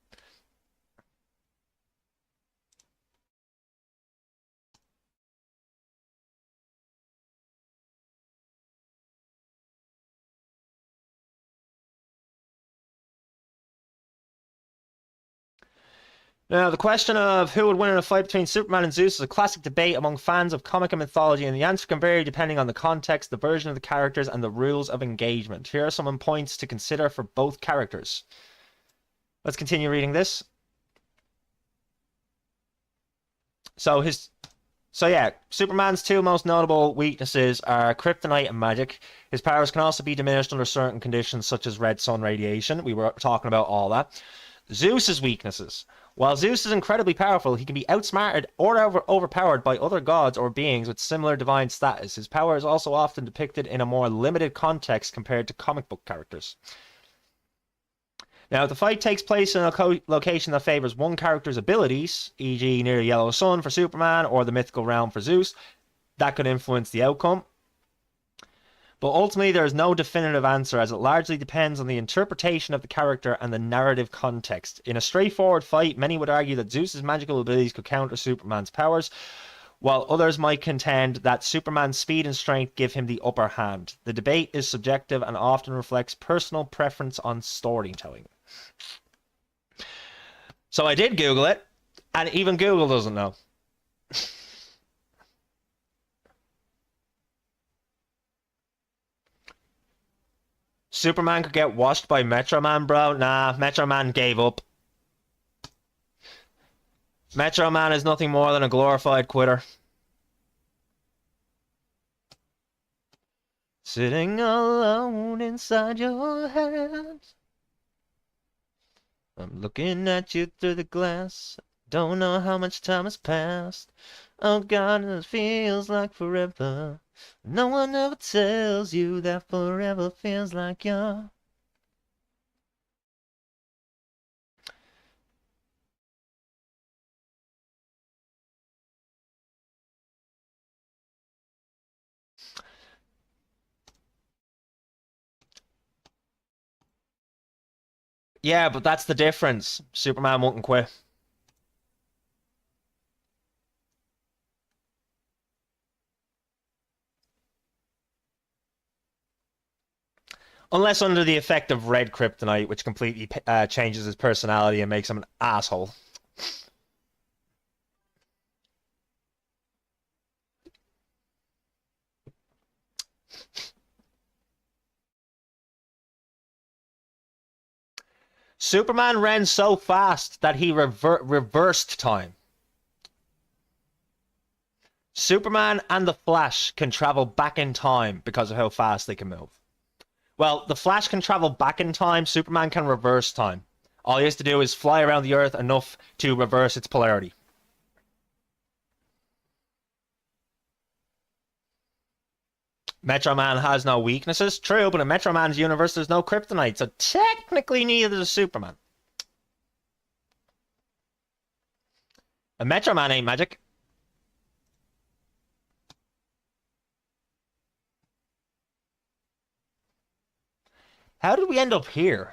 Now, the question of who would win in a fight between Superman and Zeus is a classic debate among fans of comic and mythology, and the answer can vary depending on the context, the version of the characters, and the rules of engagement. Here are some points to consider for both characters. Let's continue reading this. So yeah, Superman's two most notable weaknesses are kryptonite and magic. His powers can also be diminished under certain conditions, such as red sun radiation. We were talking about all that. Zeus's weaknesses. While Zeus is incredibly powerful, he can be outsmarted or overpowered by other gods or beings with similar divine status. His power is also often depicted in a more limited context compared to comic book characters. Now, if the fight takes place in a location that favors one character's abilities, e.g. near Yellow Sun for Superman or the mythical realm for Zeus, that could influence the outcome. But ultimately, there is no definitive answer, as it largely depends on the interpretation of the character and the narrative context. In a straightforward fight, many would argue that Zeus's magical abilities could counter Superman's powers, while others might contend that Superman's speed and strength give him the upper hand. The debate is subjective and often reflects personal preference on storytelling. So I did Google it, and even Google doesn't know. Superman could get washed by Metro Man, bro. Nah, Metro Man gave up. Metro Man is nothing more than a glorified quitter. Sitting alone inside your head. I'm looking at you through the glass. Don't know how much time has passed. Oh God, it feels like forever. No one ever tells you that forever feels like you're. Yeah, but that's the difference. Superman won't quit. Unless under the effect of red kryptonite, which completely changes his personality and makes him an asshole. Superman ran so fast that he reversed time. Superman and the Flash can travel back in time because of how fast they can move. Well, the Flash can travel back in time, Superman can reverse time. All he has to do is fly around the Earth enough to reverse its polarity. Metro Man has no weaknesses. True, but in Metro Man's universe, there's no kryptonite, so technically neither does Superman. And Metro Man ain't magic. How did we end up here?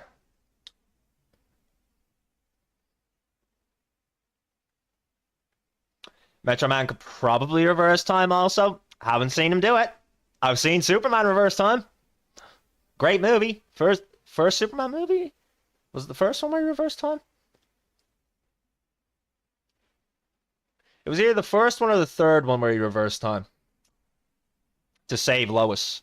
Metro Man could probably reverse time also. Haven't seen him do it. I've seen Superman reverse time. Great movie. First Superman movie? Was it the first one where he reversed time? It was either the first one or the third one where he reversed time. To save Lois.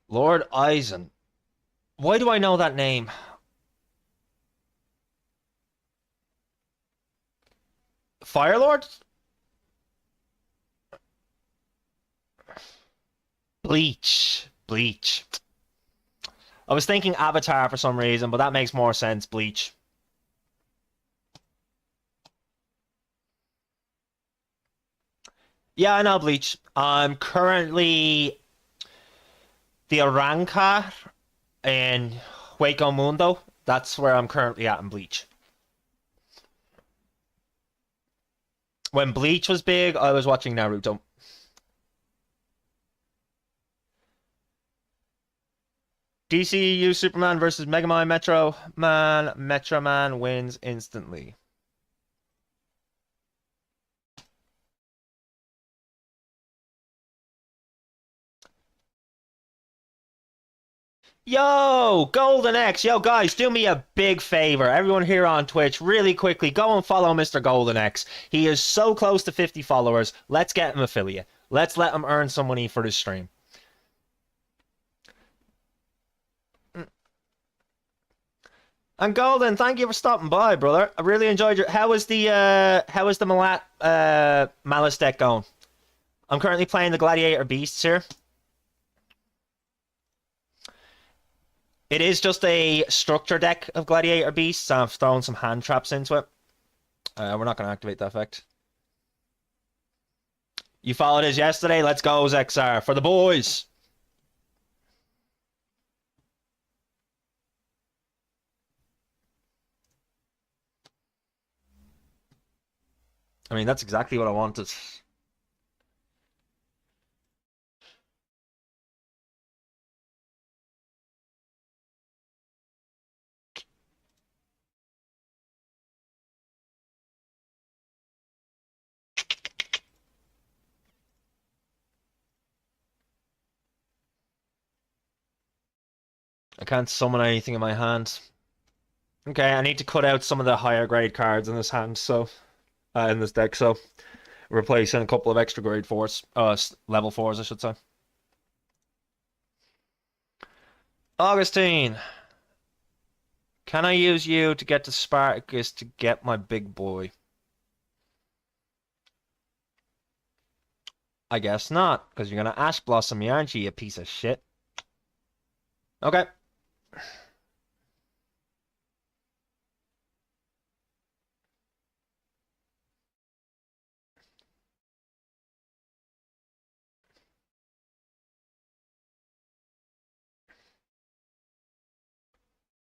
Lord Eisen. Why do I know that name? Firelord? Bleach. Bleach. I was thinking Avatar for some reason, but that makes more sense. Bleach. Yeah, I know Bleach. I'm currently the Arrancar in Hueco Mundo. That's where I'm currently at in Bleach. When Bleach was big, I was watching Naruto. DCU Superman versus Megamind Metro Man. Metro Man wins instantly. Yo, Golden X. Yo, guys, do me a big favor. Everyone here on Twitch, really quickly, go and follow Mr. Golden X. He is so close to 50 followers. Let's get him affiliate. Let's let him earn some money for his stream. And Golden, thank you for stopping by, brother. I really enjoyed your. How was the Malat Malice deck going? I'm currently playing the Gladiator Beasts here. It is just a structure deck of Gladiator Beasts. So I've thrown some hand traps into it. We're not going to activate that effect. You followed us yesterday. Let's go, Zexar, for the boys. I mean, that's exactly what I wanted. I can't summon anything in my hand. Okay, I need to cut out some of the higher grade cards in this hand, so in this deck, so replacing a couple of extra grade fours, level fours, I should say. Augustine, can I use you to get to Spartacus to get my big boy? I guess not, because you're gonna Ash Blossom me, aren't you, you piece of shit? Okay.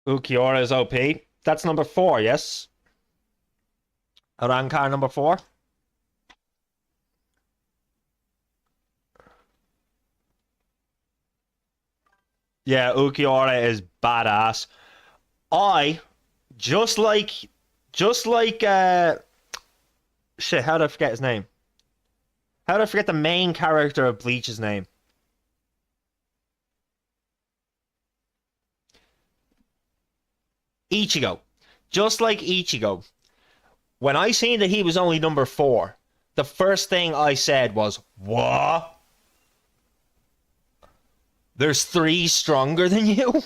Ukiora is OP. That's number 4, yes? Arankar number 4. Yeah, Ukiora is badass. I just like shit, how did I forget his name? How did I forget the main character of Bleach's name? Ichigo. Just like Ichigo. When I seen that he was only number 4, the first thing I said was, "What? There's 3 stronger than you?"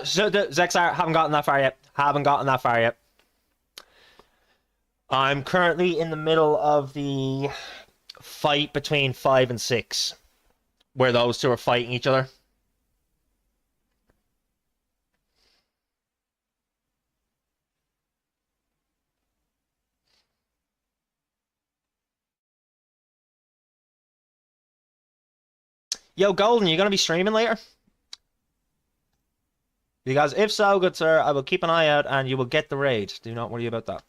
So the Zexar, haven't gotten that far yet. Haven't gotten that far yet. I'm currently in the middle of the fight between 5 and 6, where those two are fighting each other. Yo, Golden, you gonna be streaming later? Because if so, good sir, I will keep an eye out and you will get the raid. Do not worry about that.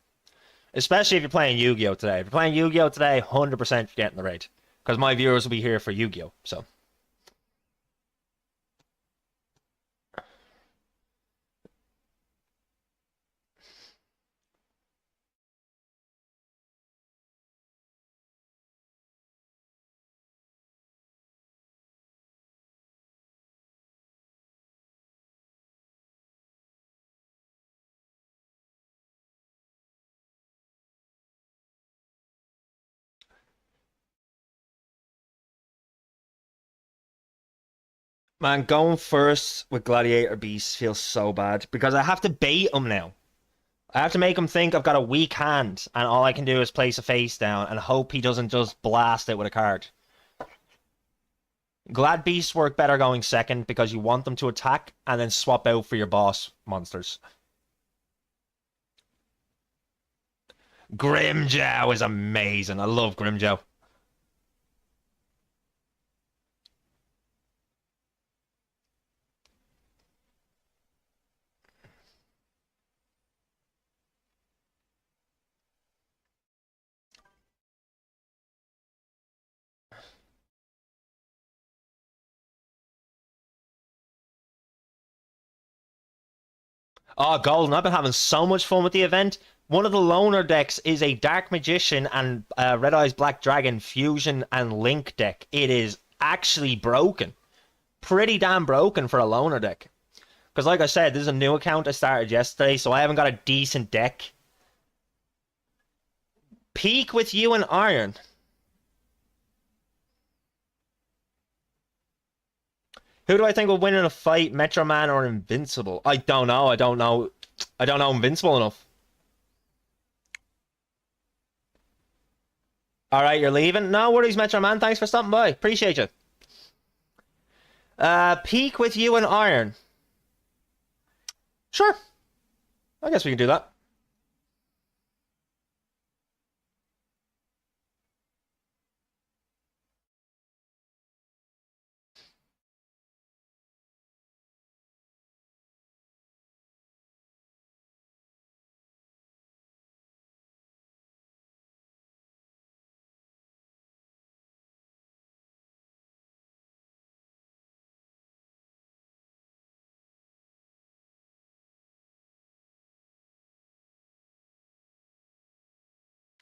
Especially if you're playing Yu-Gi-Oh today. If you're playing Yu-Gi-Oh today, 100% you're getting the raid. Because my viewers will be here for Yu-Gi-Oh, so. Man, going first with Gladiator Beast feels so bad because I have to bait him now. I have to make him think I've got a weak hand and all I can do is place a face down and hope he doesn't just blast it with a card. Glad Beasts work better going second because you want them to attack and then swap out for your boss monsters. Grimjow is amazing. I love Grimjow. Oh, Golden, I've been having so much fun with the event. One of the loner decks is a Dark Magician and Red Eyes Black Dragon Fusion and Link deck. It is actually broken. Pretty damn broken for a loner deck. Because like I said, this is a new account I started yesterday, so I haven't got a decent deck. Peak with you and Iron. Who do I think will win in a fight, Metro Man or Invincible? I don't know. I don't know. I don't know Invincible enough. All right, you're leaving? No worries, Metro Man. Thanks for stopping by. Appreciate you. Peak with you and Iron. Sure. I guess we can do that.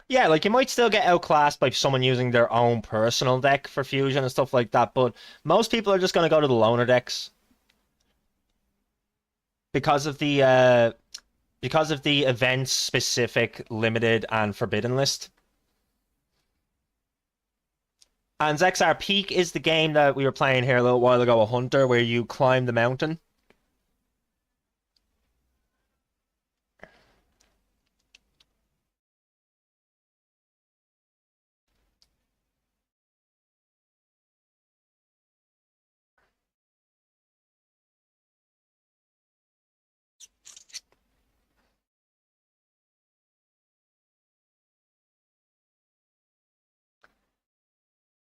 Yeah, like you might still get outclassed by someone using their own personal deck for fusion and stuff like that, but most people are just going to go to the loner decks because of the event specific limited and forbidden list. And Zexar Peak is the game that we were playing here a little while ago, a Hunter, where you climb the mountain.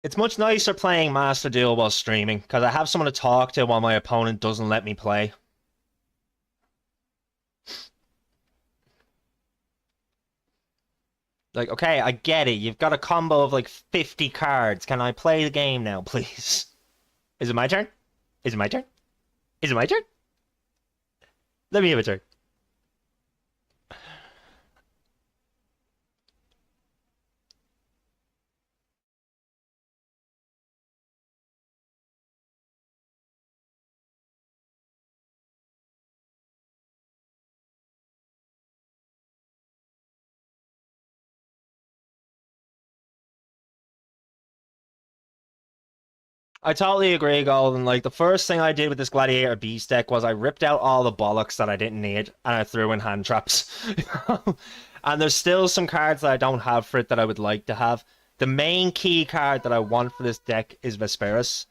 It's much nicer playing Master Duel while streaming because I have someone to talk to while my opponent doesn't let me play. Like, okay, I get it. You've got a combo of like 50 cards. Can I play the game now, please? Is it my turn? Is it my turn? Is it my turn? Let me have a turn. I totally agree, Golden. Like, the first thing I did with this Gladiator Beast deck was I ripped out all the bollocks that I didn't need and I threw in hand traps. And there's still some cards that I don't have for it that I would like to have. The main key card that I want for this deck is Vesperus.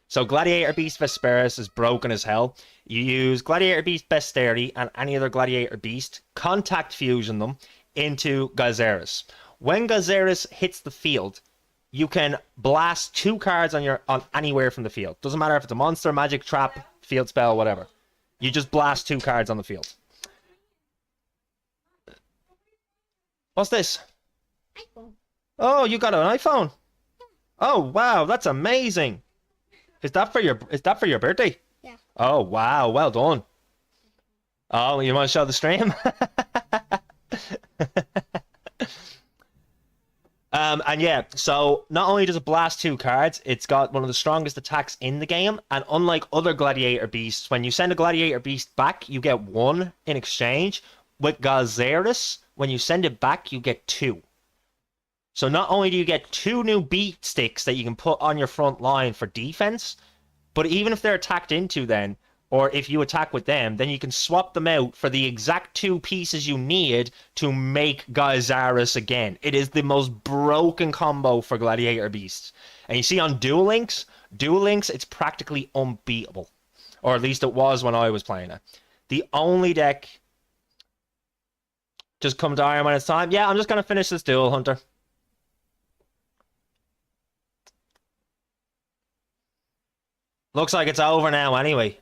So Gladiator Beast Vesperus is broken as hell. You use Gladiator Beast Bestiary and any other Gladiator Beast, contact fusion them into Gyzarus. When Gyzarus hits the field, you can blast 2 cards on anywhere from the field. Doesn't matter if it's a monster, magic, trap, field spell, whatever. You just blast 2 cards on the field. What's this? iPhone. Oh, you got an iPhone. Oh, wow, that's amazing. Is that for your birthday? Yeah. Oh, wow, well done. Oh, you want to show the stream? And yeah, so not only does it blast 2 cards, it's got one of the strongest attacks in the game. And unlike other Gladiator Beasts, when you send a Gladiator Beast back, you get 1 in exchange. With Gyzarus, when you send it back, you get 2. So not only do you get 2 new beat sticks that you can put on your front line for defense, but even if they're attacked into then, or if you attack with them, then you can swap them out for the exact 2 pieces you need to make Gyzarus again. It is the most broken combo for Gladiator Beasts. And you see on Duel Links, it's practically unbeatable. Or at least it was when I was playing it. The only deck... Just come to Iron when it's time. Yeah, I'm just going to finish this Duel, Hunter. Looks like it's over now anyway.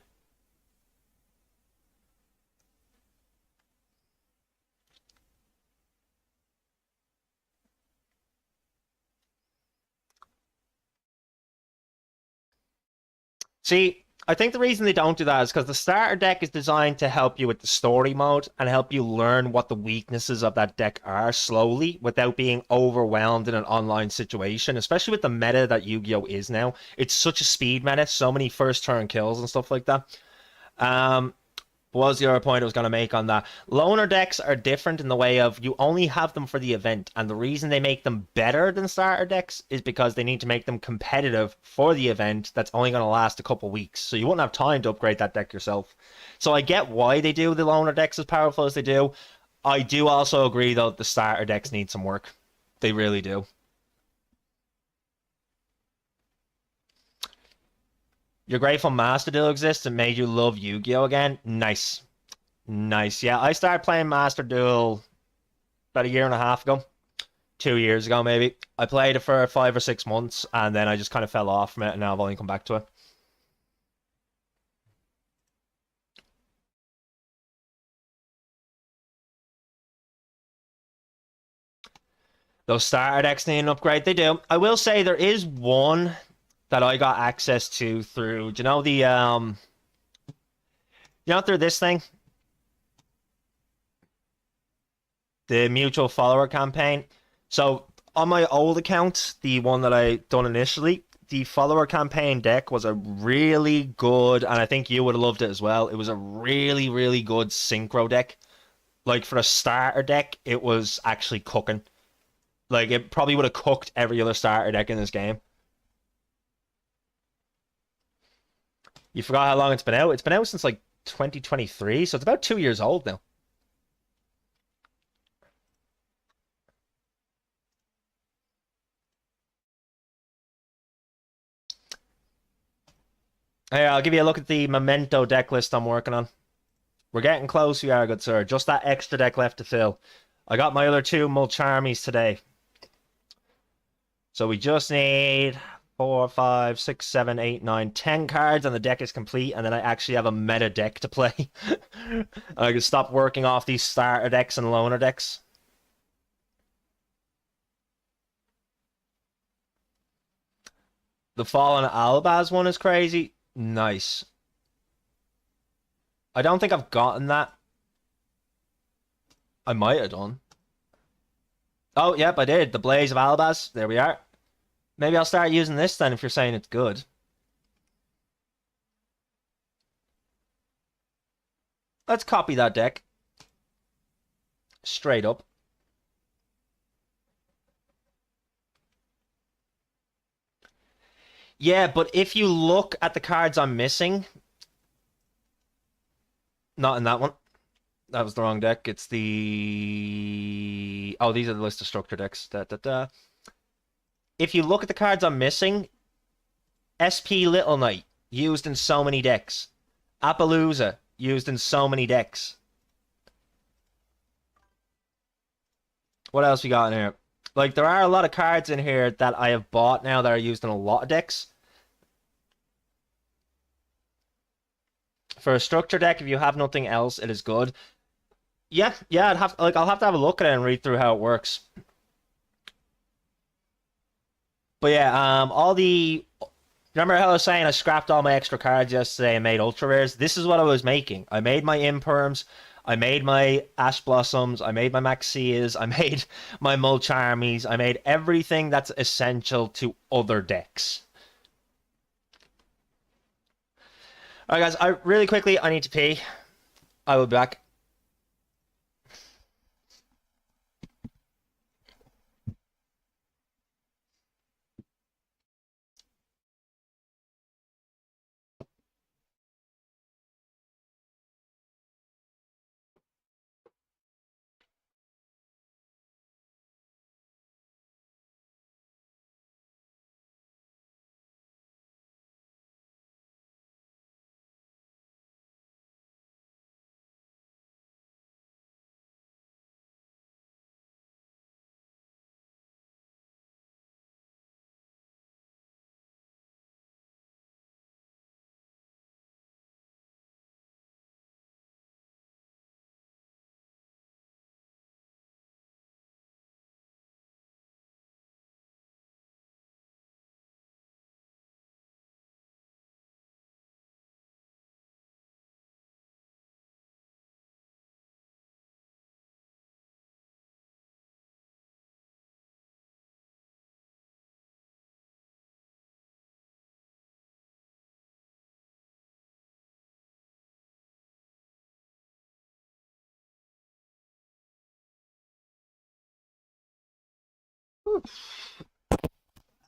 See, I think the reason they don't do that is because the starter deck is designed to help you with the story mode and help you learn what the weaknesses of that deck are slowly without being overwhelmed in an online situation, especially with the meta that Yu-Gi-Oh! Is now. It's such a speed meta, so many first turn kills and stuff like that. What was the other point I was going to make on that? Loner decks are different in the way of you only have them for the event, and the reason they make them better than starter decks is because they need to make them competitive for the event that's only going to last a couple weeks, so you won't have time to upgrade that deck yourself. So I get why they do the loner decks as powerful as they do. I do also agree, though, that the starter decks need some work. They really do. You're grateful Master Duel exists and made you love Yu-Gi-Oh! Again? Nice. Nice. Yeah, I started playing Master Duel about a year and a half ago. 2 years ago, maybe. I played it for 5 or 6 months, and then I just kind of fell off from it, and now I've only come back to it. Those starter decks need an upgrade. They do. I will say there is one that I got access to through, do you know through this thing? The mutual follower campaign. So on my old account, the one that I done initially, the follower campaign deck was a really good, and I think you would have loved it as well. It was a really, really good synchro deck. Like for a starter deck, it was actually cooking. Like it probably would have cooked every other starter deck in this game. You forgot how long it's been out? It's been out since like 2023, so it's about 2 years old now. Hey, I'll give you a look at the Memento deck list I'm working on. We're getting close, we are, good sir. Just that extra deck left to fill. I got my other 2 Mulcharmies today. So we just need 4, 5, 6, 7, 8, 9, 10 cards, and the deck is complete. And then I actually have a meta deck to play. I can stop working off these starter decks and loner decks. The Fallen Albaz one is crazy. Nice. I don't think I've gotten that. I might have done. Oh, yep, I did. The Blaze of Albaz. There we are. Maybe I'll start using this then if you're saying it's good. Let's copy that deck. Straight up. Yeah, but if you look at the cards I'm missing... Not in that one. That was the wrong deck. It's the... Oh, these are the list of structure decks. If you look at the cards I'm missing... SP Little Knight, used in so many decks. Appaloosa, used in so many decks. What else we got in here? Like, there are a lot of cards in here that I have bought now that are used in a lot of decks. For a structure deck, if you have nothing else, it is good. Yeah, I'll have to have a look at it and read through how it works. But yeah, all the... Remember how I was saying I scrapped all my extra cards yesterday and made ultra rares? This is what I was making. I made my imperms, I made my Ash Blossoms, I made my Maxias, I made my Mulch Armies, I made everything that's essential to other decks. Alright guys, really quickly, I need to pee. I will be back.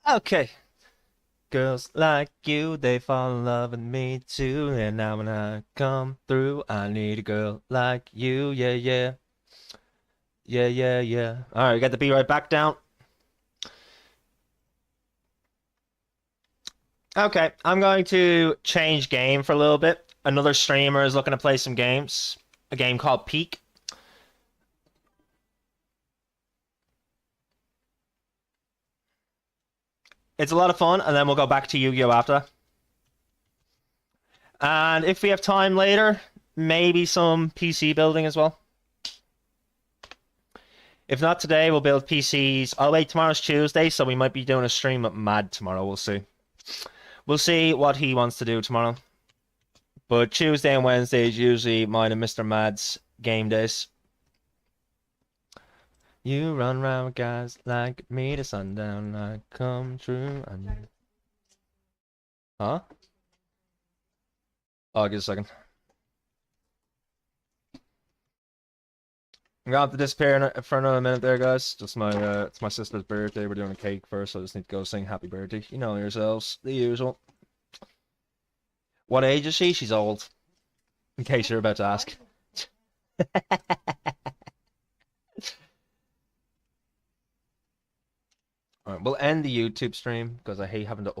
Okay. Girls like you, they fall in love with me too. And now when I come through, I need a girl like you. Yeah, yeah. Yeah, yeah, yeah. Alright, we got the B right back down. Okay, I'm going to change game for a little bit. Another streamer is looking to play some games. A game called Peak. It's a lot of fun, and then we'll go back to Yu-Gi-Oh! After. And if we have time later, maybe some PC building as well. If not today, we'll build PCs. Oh wait, tomorrow's Tuesday, so we might be doing a stream at Mad tomorrow. We'll see. We'll see what he wants to do tomorrow. But Tuesday and Wednesday is usually mine and Mr. Mad's game days. You run around with guys like me to sundown, I come true. Huh? Oh, give a second. I'm gonna have to disappear for another minute there, guys. Just it's my sister's birthday. We're doing a cake first, so I just need to go sing happy birthday. You know yourselves, the usual. What age is she? She's old. In case you're about to ask. Alright, we'll end the YouTube stream because I hate having to